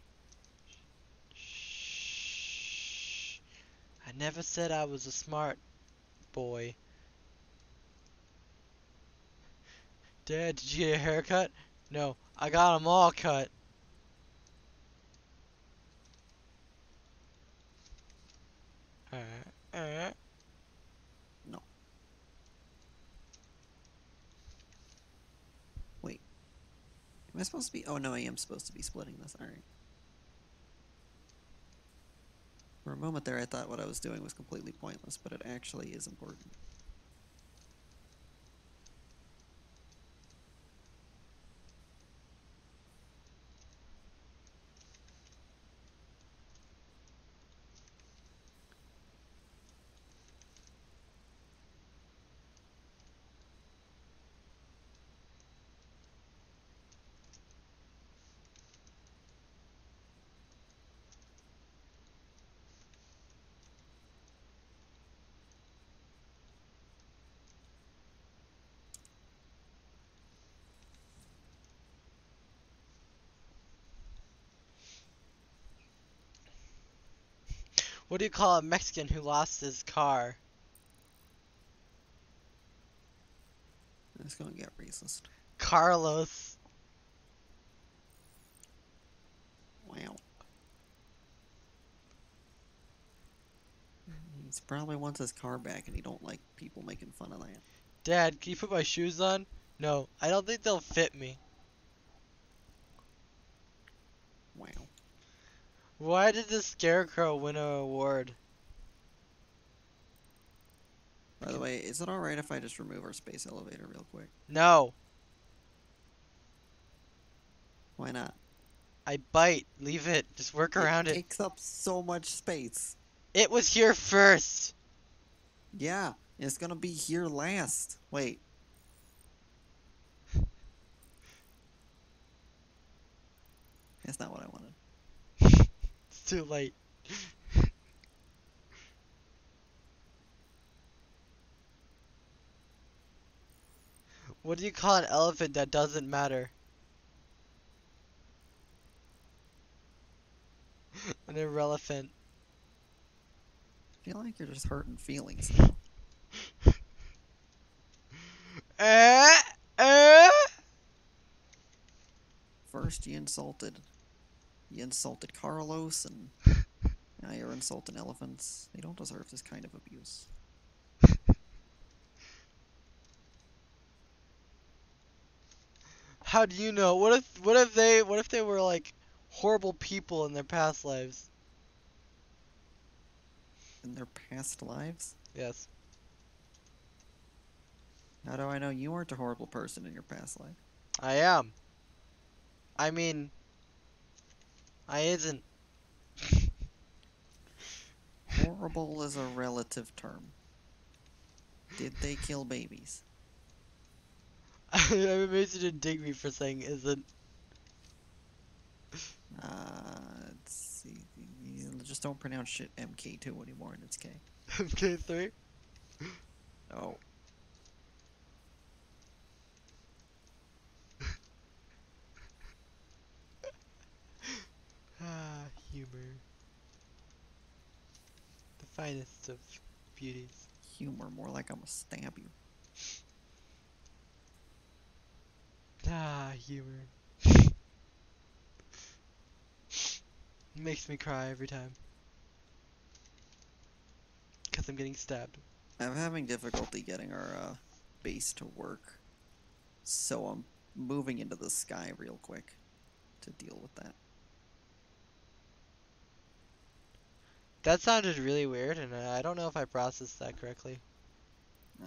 Shh. I never said I was a smart boy. Dad, did you get a haircut? No, I got them all cut. Uh. No. Wait. Am I supposed to be? Oh no, I am supposed to be splitting this. Alright. For a moment there, I thought what I was doing was completely pointless, but it actually is important. What do you call a Mexican who lost his car? It's gonna get racist. Carlos. Wow. He probably wants his car back, and he don't like people making fun of that. Dad, can you put my shoes on? No, I don't think they'll fit me. Wow. Why did the Scarecrow win an award? By the way, is it alright if I just remove our space elevator real quick? No, Why not? I bite. Leave it. Just work around It it. takes up so much space. It was here first. Yeah, it's gonna be here last. Wait. That's not what I wanted. It's too late. What do you call an elephant that doesn't matter? An irrelevant. I feel like you're just hurting feelings now. Eh, eh. First you insulted Carlos, and now you're insulting elephants. They don't deserve this kind of abuse. How do you know? What if they were like horrible people in their past lives? In their past lives? Yes. How do I know you weren't a horrible person in your past life? I am. I mean, I isn't. Horrible is a relative term. Did they kill babies? I'm amazed you didn't dig me for saying isn't. Let's see. You just don't pronounce shit MK2 anymore, and it's K. MK3? Oh. Ah, humor. The finest of beauties. Humor, more like I'm gonna stab you. Ah, humor. Makes me cry every time. Because I'm getting stabbed. I'm having difficulty getting our base to work. So I'm moving into the sky real quick to deal with that. That sounded really weird, and I don't know if I processed that correctly.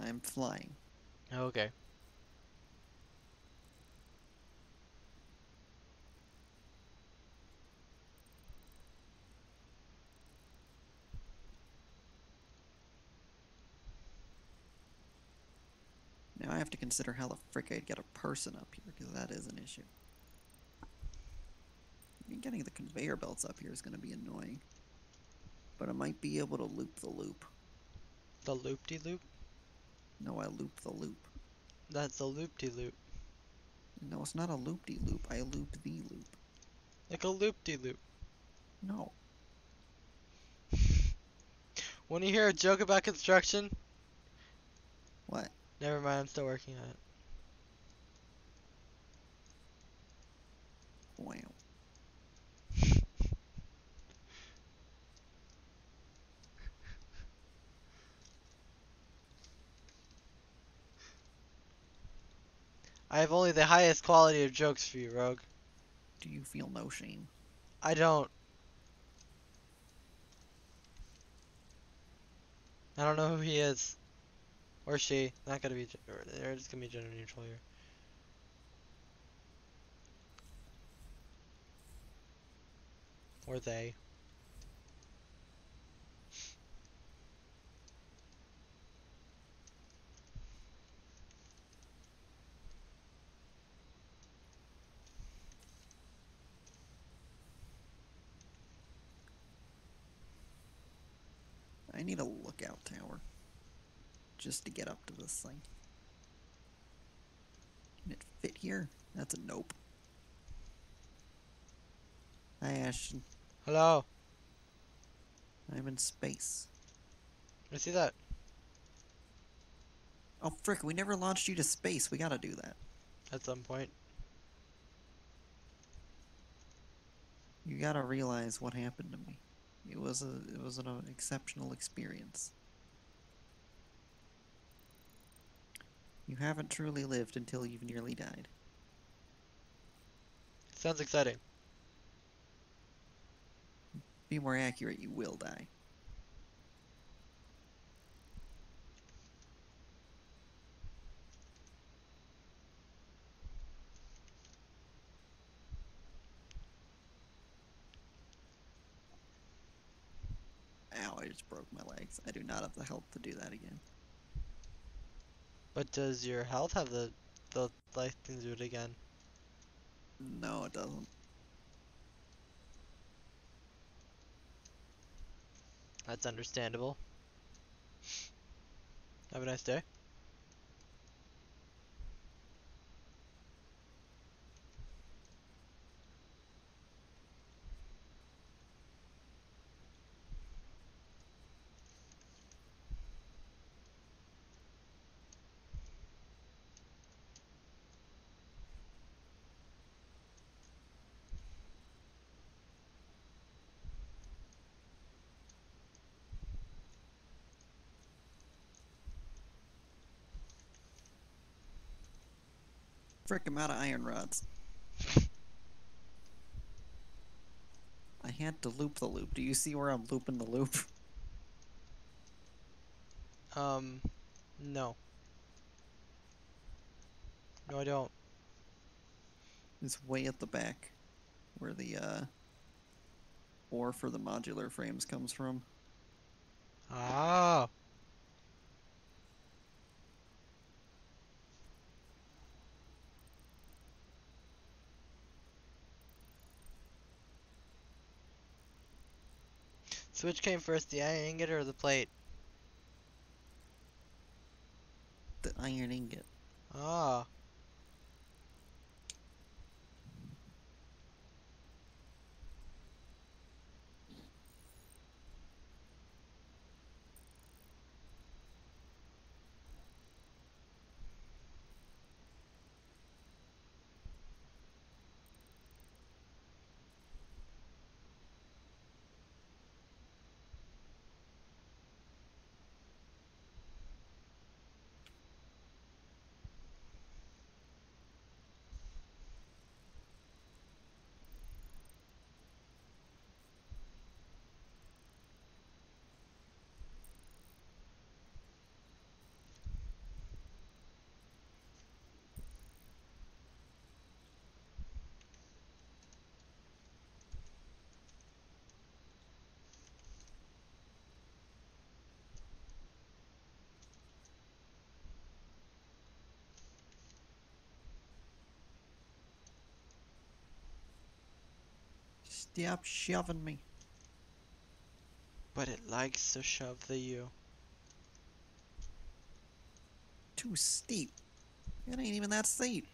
I'm flying. Okay. Now I have to consider how the frick I'd get a person up here, because that is an issue. I mean, getting the conveyor belts up here is going to be annoying. But I might be able to loop the loop. The loop-de-loop? No, I loop the loop. That's the loop-de-loop. No, it's not a loop-de-loop. I loop the loop. Like a loop-de-loop. No. When you hear a joke about construction, What? never mind, I'm still working on it. Wow. I have only the highest quality of jokes for you, Rogue. Do you feel no shame? I don't. I don't know who he is. Or she. Not gonna be, they're just gonna be gender neutral here. Or they. I need a lookout tower. Just to get up to this thing. Can it fit here? That's a nope. Hi, Ashton. Hello. I'm in space. I see that. Oh, frick, we never launched you to space. We gotta do that. At some point. You gotta realize what happened to me. It was an exceptional experience. You haven't truly lived until you've nearly died. Sounds exciting. Be more accurate, you will die. Ow, I just broke my legs. I do not have the health to do that again. But does your health have the life thing to do it again? No, it doesn't. That's understandable. Have a nice day. Frick, I'm out of iron rods. I had to loop the loop. Do you see where I'm looping the loop? No. No, I don't. It's way at the back. Where the, ore for the modular frames comes from. Ah. So which came first, the iron ingot or the plate? The iron ingot. Ah. Stop shoving me. But it likes to shove the you. Too steep. It ain't even that steep.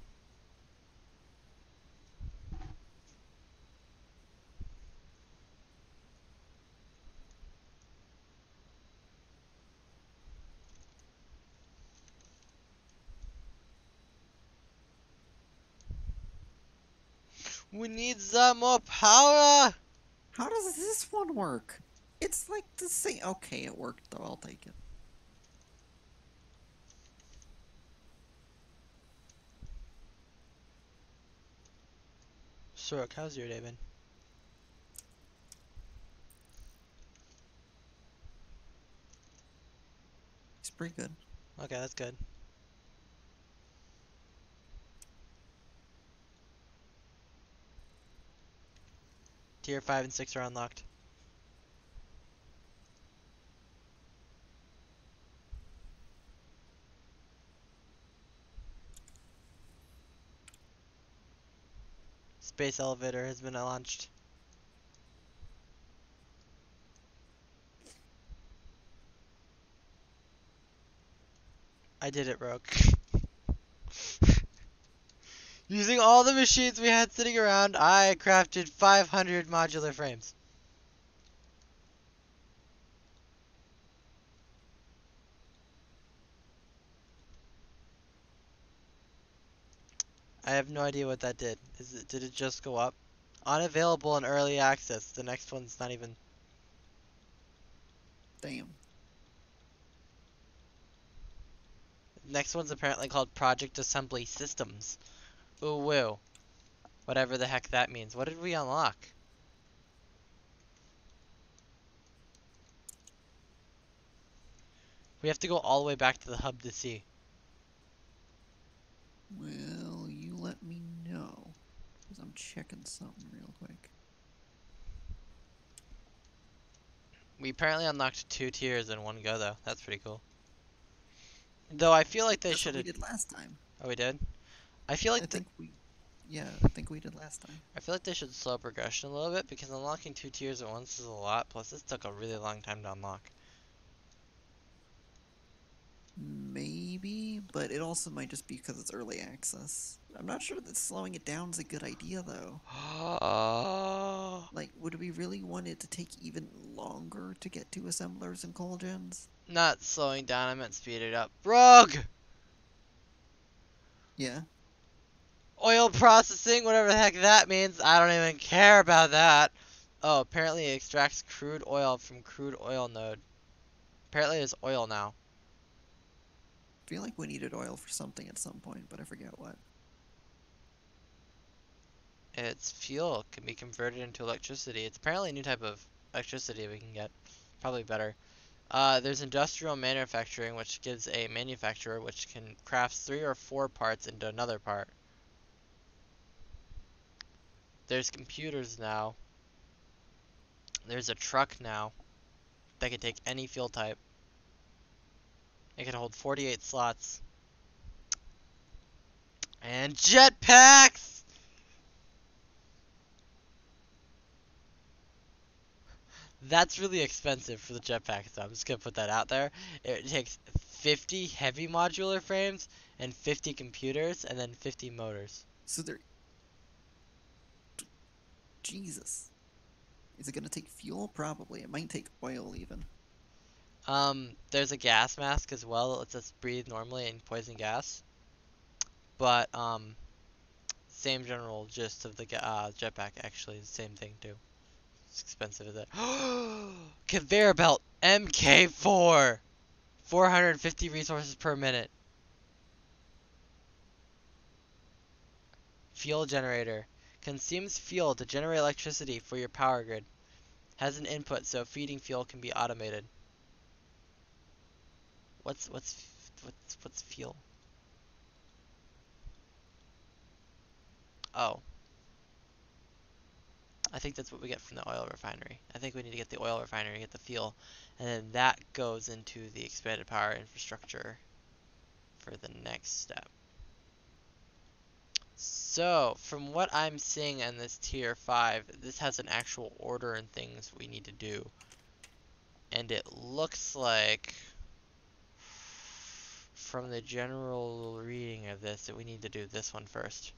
We need some more power! How does this one work? It's like the same. Okay, it worked though. I'll take it. Sorok, how's your day been? It's pretty good. Okay, that's good. Tier 5 and 6 are unlocked. Space elevator has been launched. I did it, Rogue. Using all the machines we had sitting around, I crafted 500 modular frames. I have no idea what that did. Did it just go up? Unavailable in early access. The next one's not even... Damn. Next one's apparently called Project Assembly Systems. Ooh woo. Whatever the heck that means. What did we unlock? We have to go all the way back to the hub to see. Well, you let me know. Because I'm checking something real quick. We apparently unlocked 2 tiers in one go though. That's pretty cool. Though I feel like they That's what should we have... did last time. Oh, we did? I feel I like think we... Yeah, I think we did last time. I feel like they should slow progression a little bit because unlocking 2 tiers at once is a lot. Plus, this took a really long time to unlock. Maybe, but it also might just be because it's early access. I'm not sure that slowing it down is a good idea, though. Like, would we really want it to take even longer to get to assemblers and coal gens? Not slowing down, I meant speed it up. Rogue! Yeah. Oil processing, whatever the heck that means. I don't even care about that. Oh, apparently it extracts crude oil from crude oil node. Apparently there's oil now. I feel like we needed oil for something at some point, but I forget what. Its fuel can be converted into electricity. It's apparently a new type of electricity we can get. Probably better. There's industrial manufacturing, which gives a manufacturer which can craft 3 or 4 parts into another part. There's computers now. There's a truck now that can take any fuel type. It can hold 48 slots. And jetpacks! That's really expensive for the jetpack, so I'm just gonna put that out there. It takes 50 heavy modular frames and 50 computers and then 50 motors. So there... Jesus. Is it gonna take fuel? Probably. It might take oil, even. There's a gas mask as well that lets us breathe normally in poison gas. But, same general gist of the jetpack, actually, the same thing too. It's expensive as it. Conveyor belt MK4! 450 resources per minute. Fuel generator. Consumes fuel to generate electricity for your power grid. Has an input so feeding fuel can be automated. What's fuel? Oh. I think that's what we get from the oil refinery. I think we need to get the oil refinery to get the fuel, and then that goes into the expanded power infrastructure for the next step. So, from what I'm seeing in this tier 5, this has an actual order and things we need to do. And it looks like, from the general reading of this, that we need to do this one first.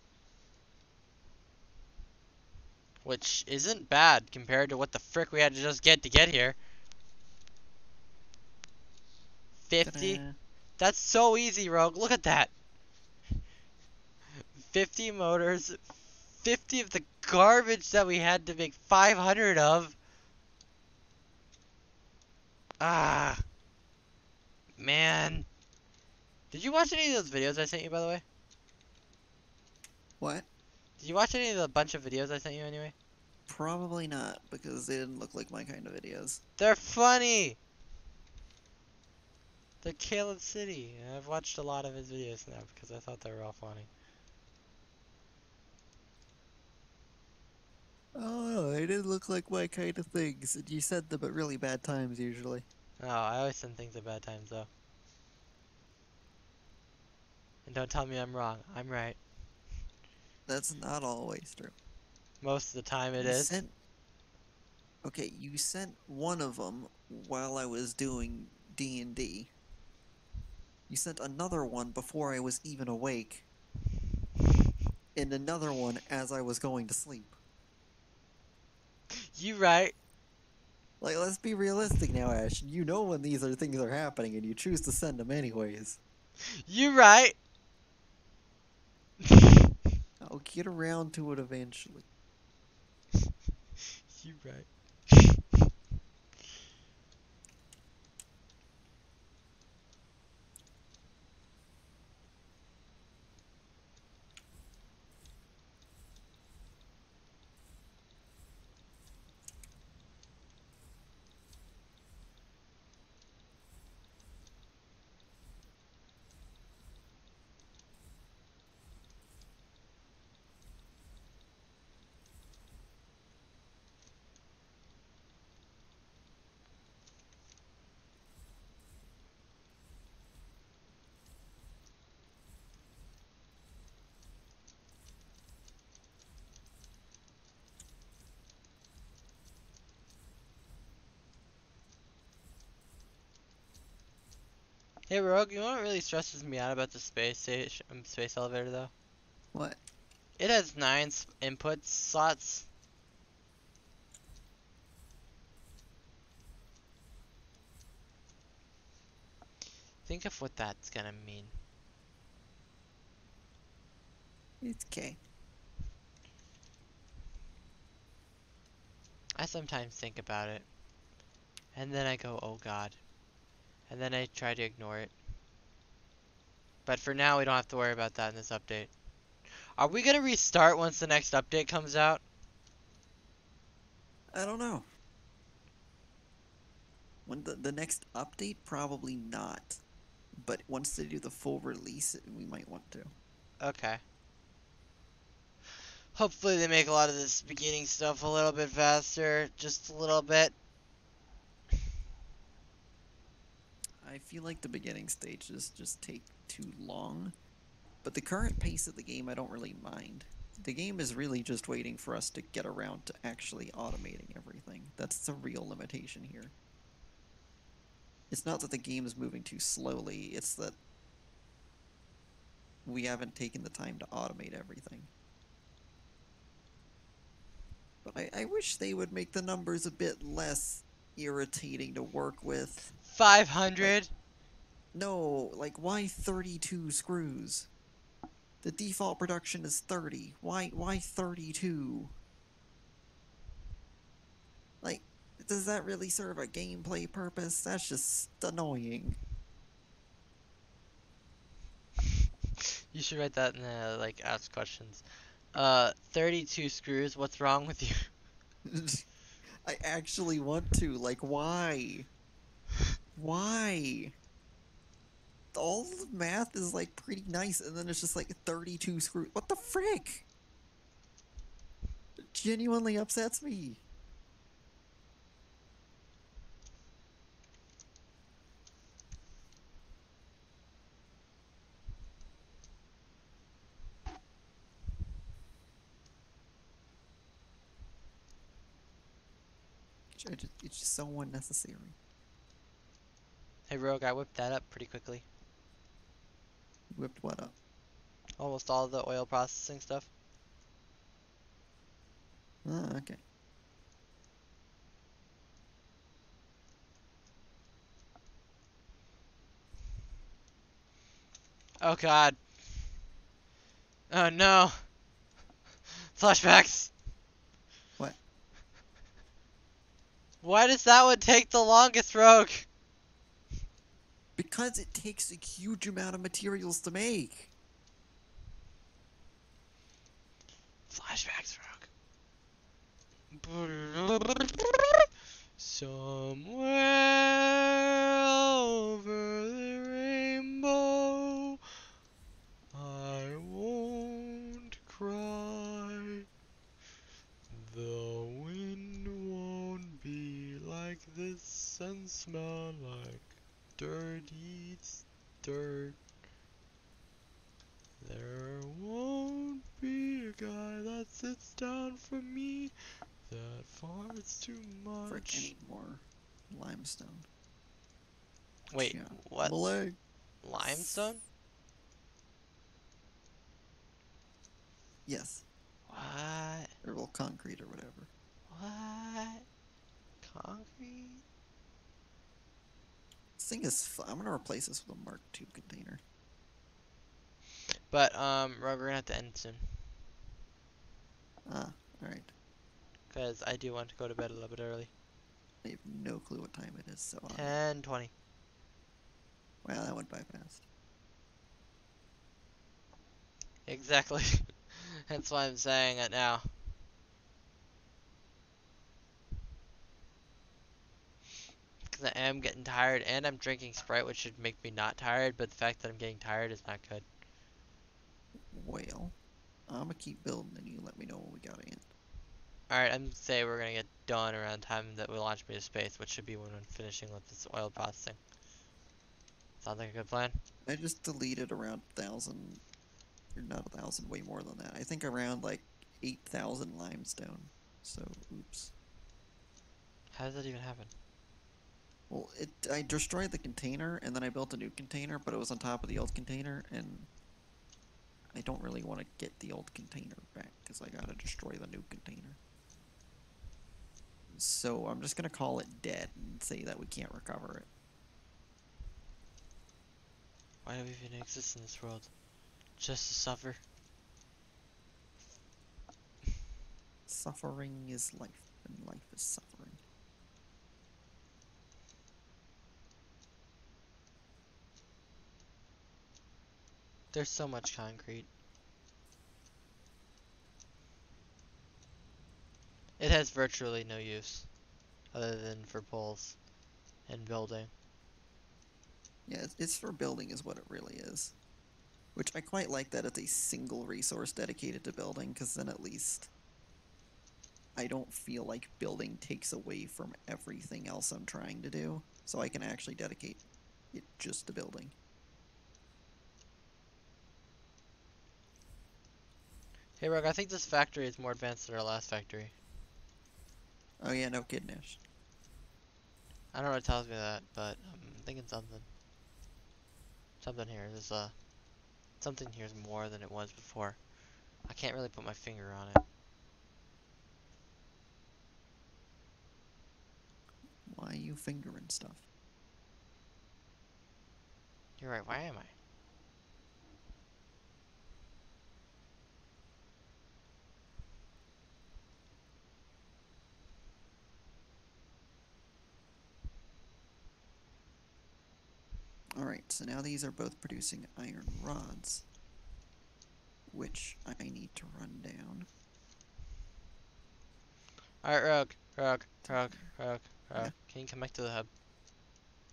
Which isn't bad compared to what the frick we had to just get here. 50? Ta-da. That's so easy, Rogue. Look at that. 50 motors, 50 of the garbage that we had to make 500 of. Ah, man. Did you watch any of those videos I sent you, by the way? What? Did you watch any of the bunch of videos I sent you anyway? Probably not, because they didn't look like my kind of videos. They're funny! They're Caleb City. And I've watched a lot of his videos now because I thought they were all funny. Oh, they didn't look like my kind of things. And you said them at really bad times, usually. Oh, I always send things at bad times, though. And don't tell me I'm wrong. I'm right. That's not always true. Most of the time it You is. sent... Okay, you sent one of them while I was doing D&D. You sent another one before I was even awake. And another one as I was going to sleep. You right. Like, let's be realistic now, Ash. You know when these things are happening, and you choose to send them anyways. You right. I'll get around to it eventually. You right. Hey Rogue, you know what really stresses me out about the space elevator though? What? It has 9 input slots. Think of what that's gonna mean. It's okay. I sometimes think about it, and then I go, oh god. And then I try to ignore it. But for now, we don't have to worry about that in this update. Are we gonna restart once the next update comes out? I don't know. When the next update, probably not. But once they do the full release, we might want to. Okay. Hopefully they make a lot of this beginning stuff a little bit faster. Just a little bit. I feel like the beginning stages just take too long. But the current pace of the game, I don't really mind. The game is really just waiting for us to get around to actually automating everything. That's the real limitation here. It's not that the game is moving too slowly, it's that we haven't taken the time to automate everything. But I wish they would make the numbers a bit less irritating to work with. 500? Like, no, like, why 32 screws? The default production is 30. Why 32? Like, does that really serve a gameplay purpose? That's just annoying. You should write that in the, like, ask questions. 32 screws, what's wrong with you? I actually want to. Like, why? Why? All the math is, like, pretty nice, and then it's just, like, 32 screws. What the frick? It genuinely upsets me. it's just so unnecessary. Hey Rogue, I whipped that up pretty quickly. Whipped what up? Almost all the oil processing stuff. Oh, okay. Oh god. Oh no. Flashbacks. What? Why does that one take the longest, Rogue? Because it takes a huge amount of materials to make. Flashbacks, Rogue. Somewhere over the rainbow, I won't cry. The wind won't be like this and smell like dirt eats dirt. There won't be a guy that sits down for me that farts too Frick, I much. need more limestone. Wait, Yeah. what? Malay. Limestone? Yes. What? Or well, concrete or whatever. What? Concrete? This thing is. I'm gonna replace this with a Mark II container. But, we're gonna have to end soon. Ah, alright. Because I do want to go to bed a little bit early. I have no clue what time it is, so 10:20. wow, that went by fast. Exactly. That's why I'm saying it now. Because I am getting tired, and I'm drinking Sprite, which should make me not tired, but the fact that I'm getting tired is not good. Well, I'm gonna keep building and you let me know when we gotta end. Alright, I'm say we're gonna get done around the time that we launch me to space, which should be when I'm finishing with this oil processing. Sounds like a good plan? I just deleted around 1,000, or not 1,000, way more than that. I think around like 8,000 limestone. So, oops. How does that even happen? Well, I destroyed the container and then I built a new container, but it was on top of the old container, and I don't really want to get the old container back because I gotta destroy the new container. So I'm just gonna call it dead and say that we can't recover it. Why do we even exist in this world? Just to suffer? Suffering is life, and life is suffering. There's so much concrete. It has virtually no use, other than for poles and building. Yeah, it's for building is what it really is. Which I quite like that it's a single resource dedicated to building, because then at least I don't feel like building takes away from everything else I'm trying to do. So I can actually dedicate it just to building. Hey Rogue, I think this factory is more advanced than our last factory. Oh yeah, no kidding, Ash. I don't know what tells me that, but I'm thinking something. Something here. Something here is more than it was before. I can't really put my finger on it. Why are you fingering stuff? You're right, why am I? Alright, so now these are both producing iron rods, which I need to run down. Alright, Rogue. Yeah. Can you come back to the hub?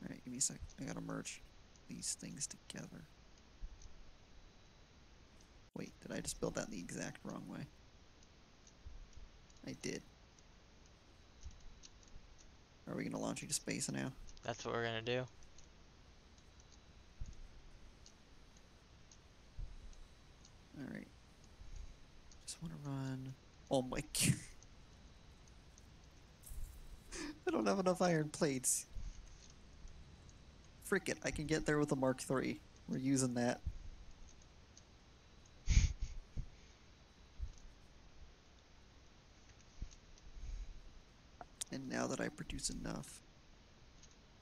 Alright, give me a sec. I gotta merge these things together. Wait, did I just build that the exact wrong way? I did. Are we gonna launch you to space now? That's what we're gonna do. Alright. Just wanna run. Oh my god. I don't have enough iron plates. Frick it, I can get there with a Mark III. We're using that. And now that I produce enough,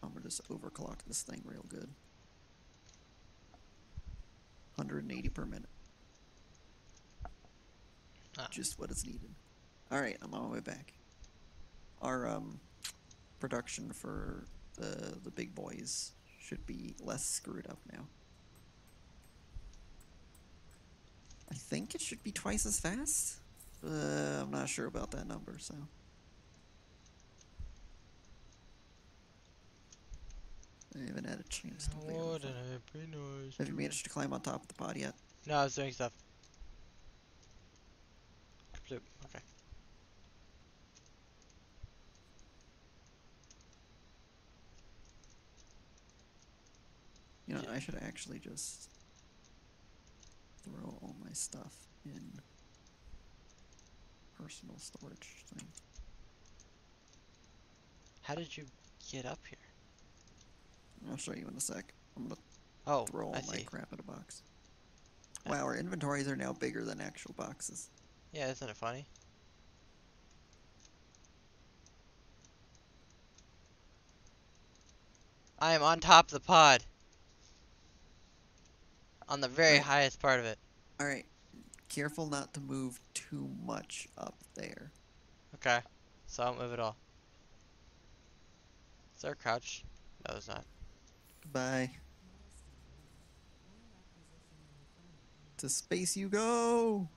I'm gonna just overclock this thing real good. 180 per minute. Ah. Just what is needed. Alright, I'm on my way back. Our production for the big boys should be less screwed up now. I think it should be twice as fast. I'm not sure about that number, so. I haven't had a chance to verify. Have you managed to climb on top of the pod yet? No, I was doing stuff. Okay. You know, I should actually just throw all my stuff in personal storage thing. How did you get up here? I'll show you in a sec. I'm gonna throw all I my see. crap in a box. Wow, our inventories are now bigger than actual boxes. Yeah, isn't it funny? I am on top of the pod. On the very highest part of it. Alright. Careful not to move too much up there. Okay. So I won't move at all. Is there a crouch? No, there's not. Goodbye. To space you go!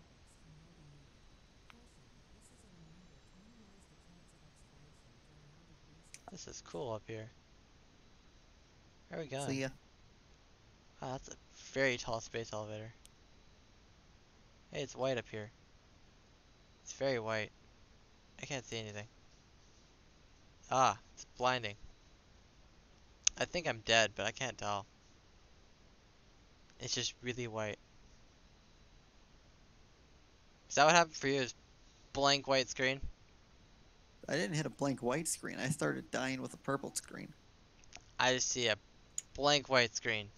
This is cool up here. Where are we going? See ya. Wow, that's a very tall space elevator. Hey, it's white up here. It's very white. I can't see anything. Ah, it's blinding. I think I'm dead, but I can't tell. It's just really white. Is that what happened for you? Is blank white screen? I didn't hit a blank white screen. I started dying with a purple screen. I just see a blank white screen.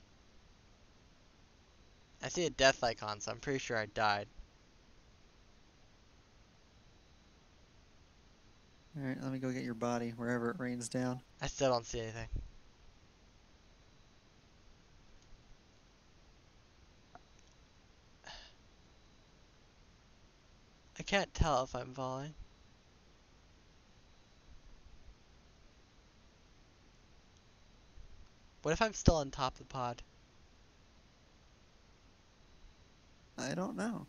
I see a death icon, so I'm pretty sure I died. Alright, let me go get your body wherever it rains down. I still don't see anything. I can't tell if I'm falling. What if I'm still on top of the pod? I don't know.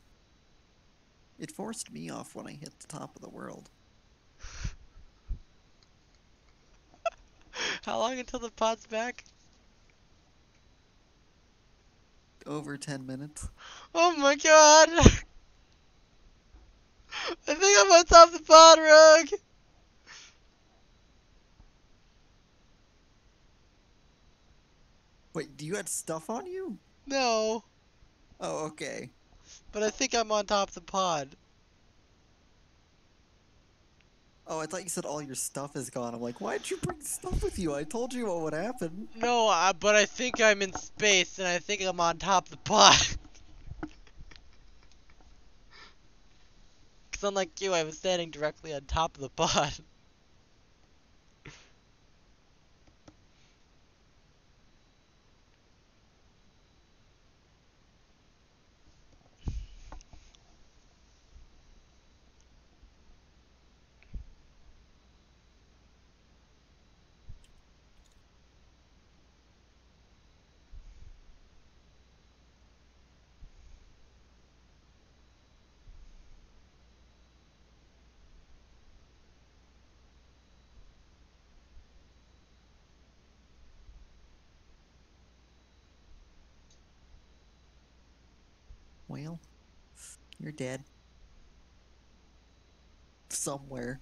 It forced me off when I hit the top of the world. How long until the pod's back? Over 10 minutes. Oh my god! I think I'm on top of the pod, Rogue! Wait, do you have stuff on you? No, Oh, okay. but I think I'm on top of the pod. Oh, I thought you said all your stuff is gone. I'm like, why'd you bring stuff with you? I told you what would happen. No, but I think I'm in space, and I think I'm on top of the pod. Because unlike you, I was standing directly on top of the pod. Well, you're dead. Somewhere.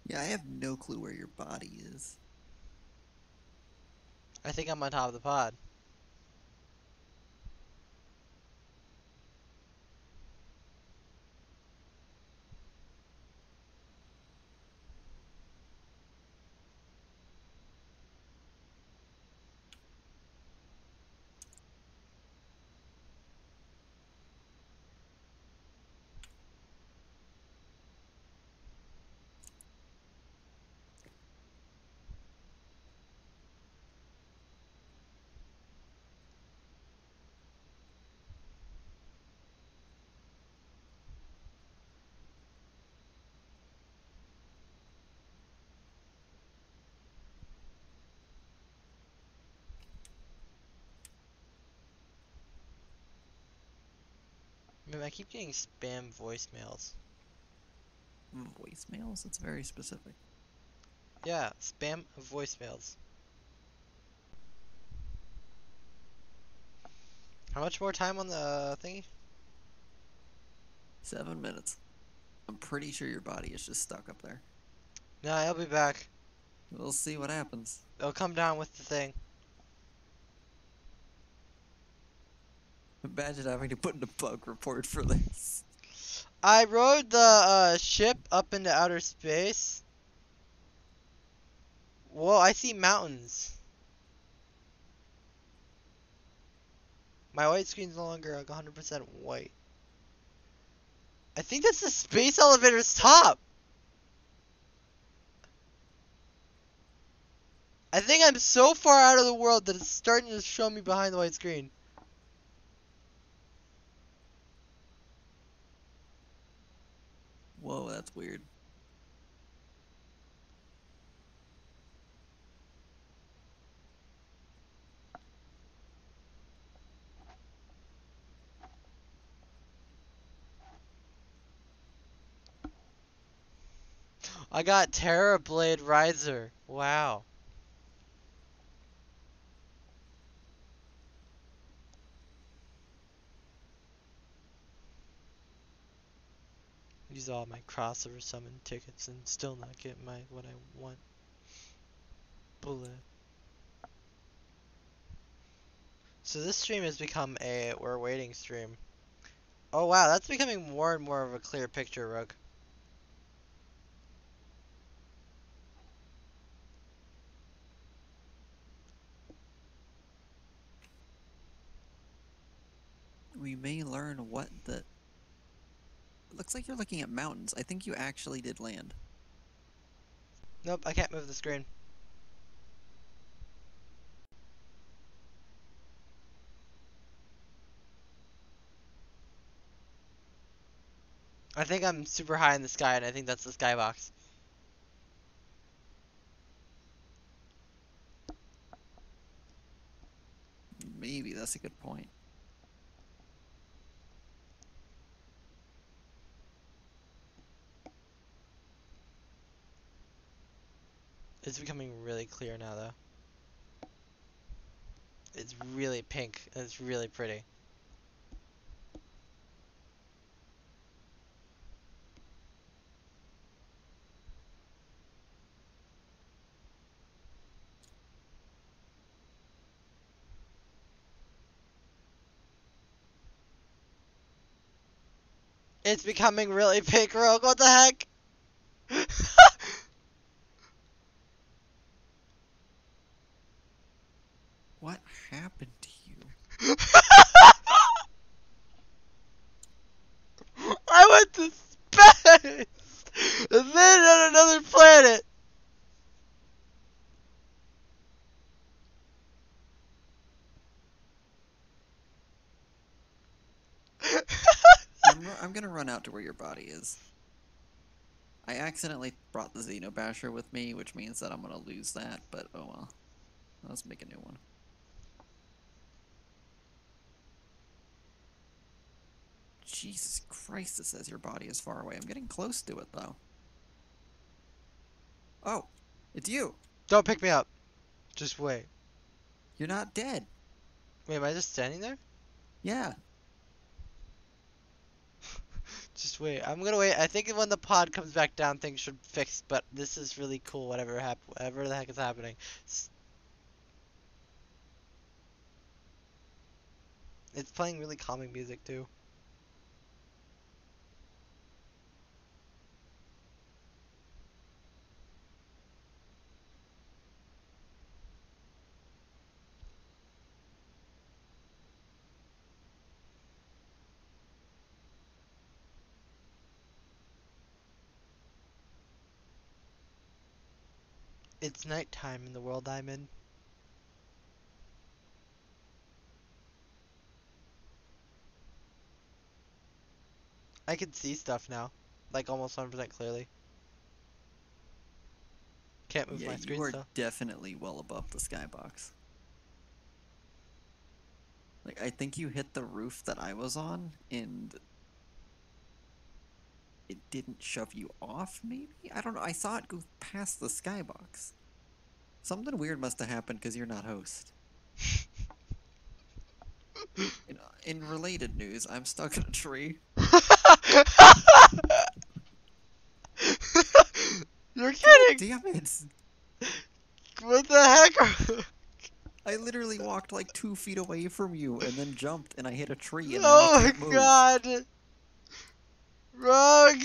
Yeah, I have no clue where your body is. I think I'm on top of the pod. Man, I keep getting spam voicemails. Voicemails? That's very specific. Yeah, spam voicemails. How much more time on the thingy? 7 minutes. I'm pretty sure your body is just stuck up there. No, I'll be back. We'll see what happens. It'll come down with the thing. Imagine having to put in a bug report for this. I rode the ship up into outer space. Whoa, I see mountains. My white screen's no longer like 100% white. I think that's the space elevator's top. I think I'm so far out of the world that it's starting to show me behind the white screen. Whoa, that's weird. I got Terra Blade Riser. Wow. Use all my crossover summon tickets and still not get my what I want. Bullet. So this stream has become a we're waiting stream. Oh wow, that's becoming more and more of a clear picture, Rook. We may learn what the... It looks like you're looking at mountains. I think you actually did land. Nope, I can't move the screen. I think I'm super high in the sky, and I think that's the skybox. Maybe that's a good point. It's becoming really clear now, though. It's really pink, and it's really pretty. It's becoming really pink, Rogue. What the heck? What happened to you? I went to space! And then on another planet! I'm gonna run out to where your body is. I accidentally brought the Xenobasher with me, which means that I'm gonna lose that, but oh well. Let's make a new one. Jesus Christ, it says your body is far away. I'm getting close to it, though. Oh, it's you. Don't pick me up. Just wait. You're not dead. Wait, am I just standing there? Yeah. Just wait. I'm gonna wait. I think when the pod comes back down, things should fix. But this is really cool. Whatever the heck is happening. It's playing really calming music too. It's nighttime in the world I'm in. I can see stuff now, like almost 100% clearly. Can't move Yeah, my you screen are still. definitely well above the skybox. Like, I think you hit the roof that I was on, and it didn't shove you off, maybe? I don't know. I saw it go past the skybox. Something weird must have happened because you're not host. In related news, I'm stuck in a tree. You're God kidding! damn it! What the heck? I literally walked like 2 feet away from you and then jumped and I hit a tree and now I Oh my can't move. god! Wrong!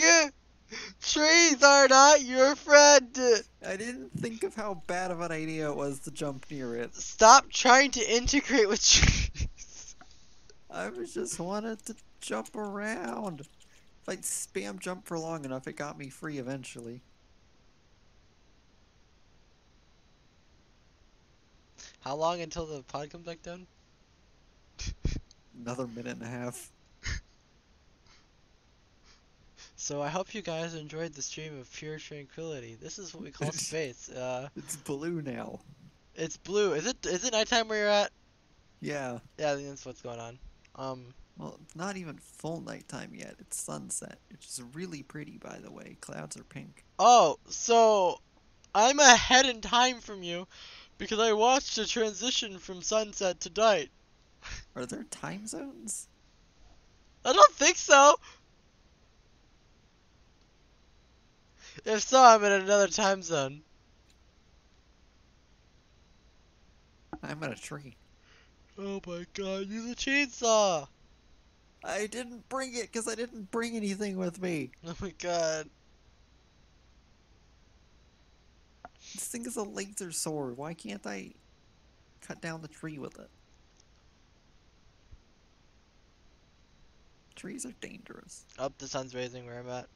Trees are not your friend! I didn't think of how bad of an idea it was to jump near it. Stop trying to integrate with trees! I just wanted to jump around. If I spam jump for long enough, it got me free eventually. How long until the pod comes back down? Another minute and a half. So I hope you guys enjoyed the stream of pure tranquility. This is what we call space. It's blue now. It's blue. Is it nighttime where you're at? Yeah. Yeah, I think that's what's going on. Well, it's not even full nighttime yet. It's sunset, which is really pretty, by the way. Clouds are pink. Oh, so I'm ahead in time from you because I watched the transition from sunset to night. Are there time zones? I don't think so. If so, I'm in another time zone. I'm at a tree. Oh my god, use a chainsaw! I didn't bring it because I didn't bring anything with me. Oh my god. This thing is a laser sword. Why can't I cut down the tree with it? Trees are dangerous. Oh, the sun's rising where I'm at.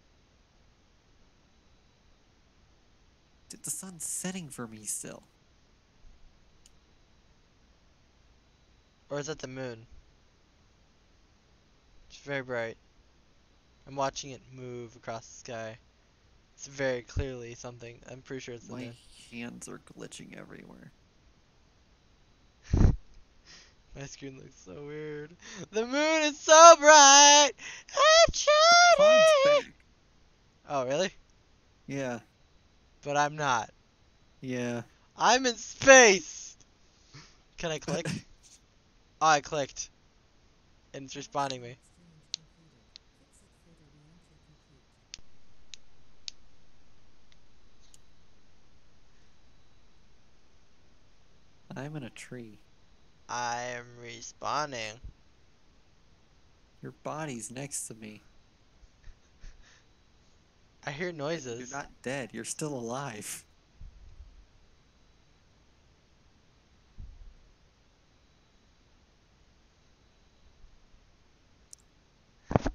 Dude, the sun's setting for me still. Or is that the moon? It's very bright. I'm watching it move across the sky. It's very clearly something. I'm pretty sure it's the My moon. hands are glitching everywhere. My screen looks so weird. The moon is so bright and Pod's shiny. back. Oh, really? Yeah. But I'm not. Yeah. I'm in space. Can I click? Oh, I clicked. And it's responding me. I'm in a tree. I am respawning. Your body's next to me. I hear You're noises. not dead. You're still alive.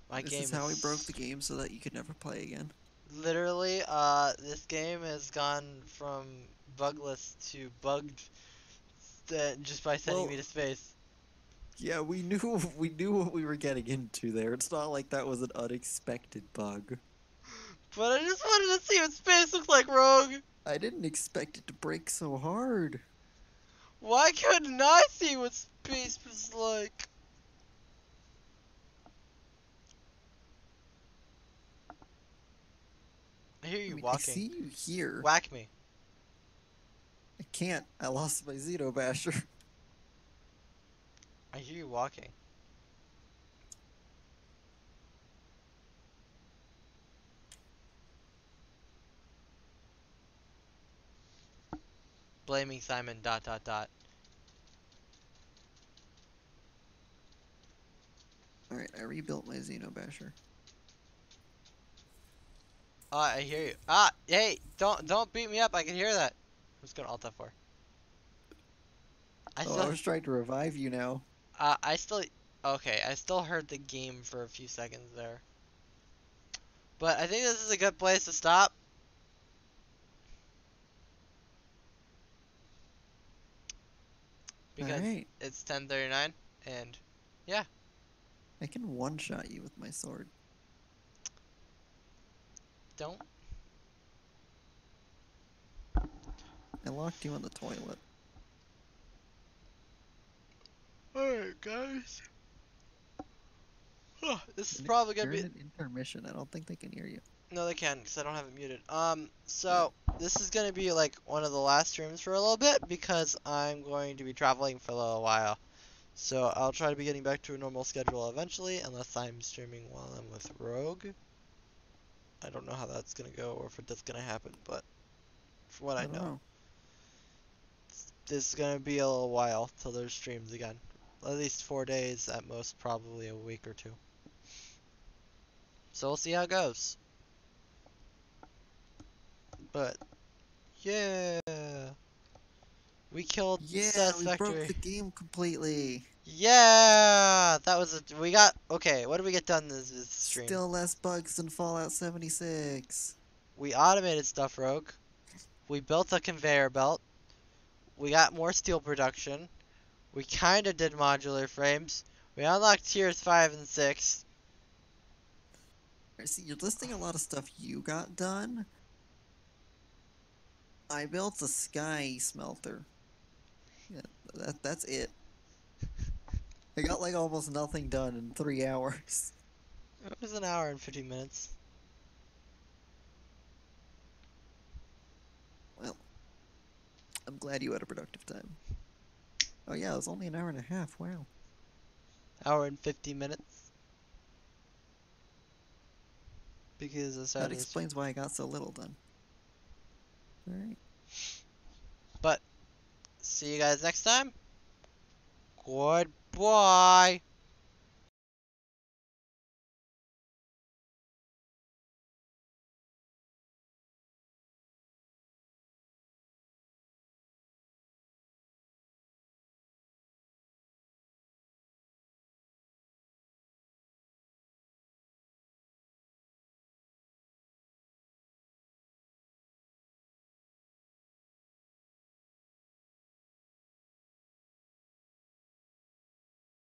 My This game is how we is broke the game so that you could never play again. literally, this game has gone from bugless to bugged just by sending me to space. Yeah, we knew what we were getting into there. It's not like that was an unexpected bug. But I just wanted to see what space looks like, Rogue. I didn't expect it to break so hard. Why couldn't I see what space was like? I hear you I mean, I walking. see you here. Whack me. I can't. I lost my Xeno Basher. I hear you walking. blaming Simon dot dot dot. Alright, I rebuilt my Xenobasher. I hear you. Hey, don't beat me up. I can hear that. I'm just gonna Alt F4. I Oh, I still, was trying to revive you now. I still, okay. I still heard the game for a few seconds there. But I think this is a good place to stop. Because Alright. it's 10:39, and yeah. I can one-shot you with my sword. Don't. I locked you in the toilet. Alright, guys. This is probably gonna You're be. in an intermission. I don't think they can hear you. No, they can, because I don't have it muted. So this is gonna be like one of the last streams for a little bit because I'm going to be traveling for a little while. So I'll try to be getting back to a normal schedule eventually, unless I'm streaming while I'm with Rogue. I don't know how that's gonna go or if that's gonna happen, but from what I I don't know, know. this is gonna be a little while till there's streams again. At least 4 days, at most probably a week or two. So we'll see how it goes. But yeah, we killed Yeah, we broke Satisfactory. the game completely. Yeah, that was we got okay. What did we get done this stream? Still less bugs than Fallout 76. We automated stuff, Rogue. We built a conveyor belt. We got more steel production. We kind of did modular frames. We unlocked tiers 5 and 6. See, you're listing a lot of stuff you got done. I built a sky smelter. Yeah, that's it. I got like almost nothing done in 3 hours. It was an hour and 50 minutes. Well, I'm glad you had a productive time. Oh yeah, it was only an hour and a half. Wow. Hour and 50 minutes. Because I That started this. explains why I got so little done. Alright. But, see you guys next time. Goodbye.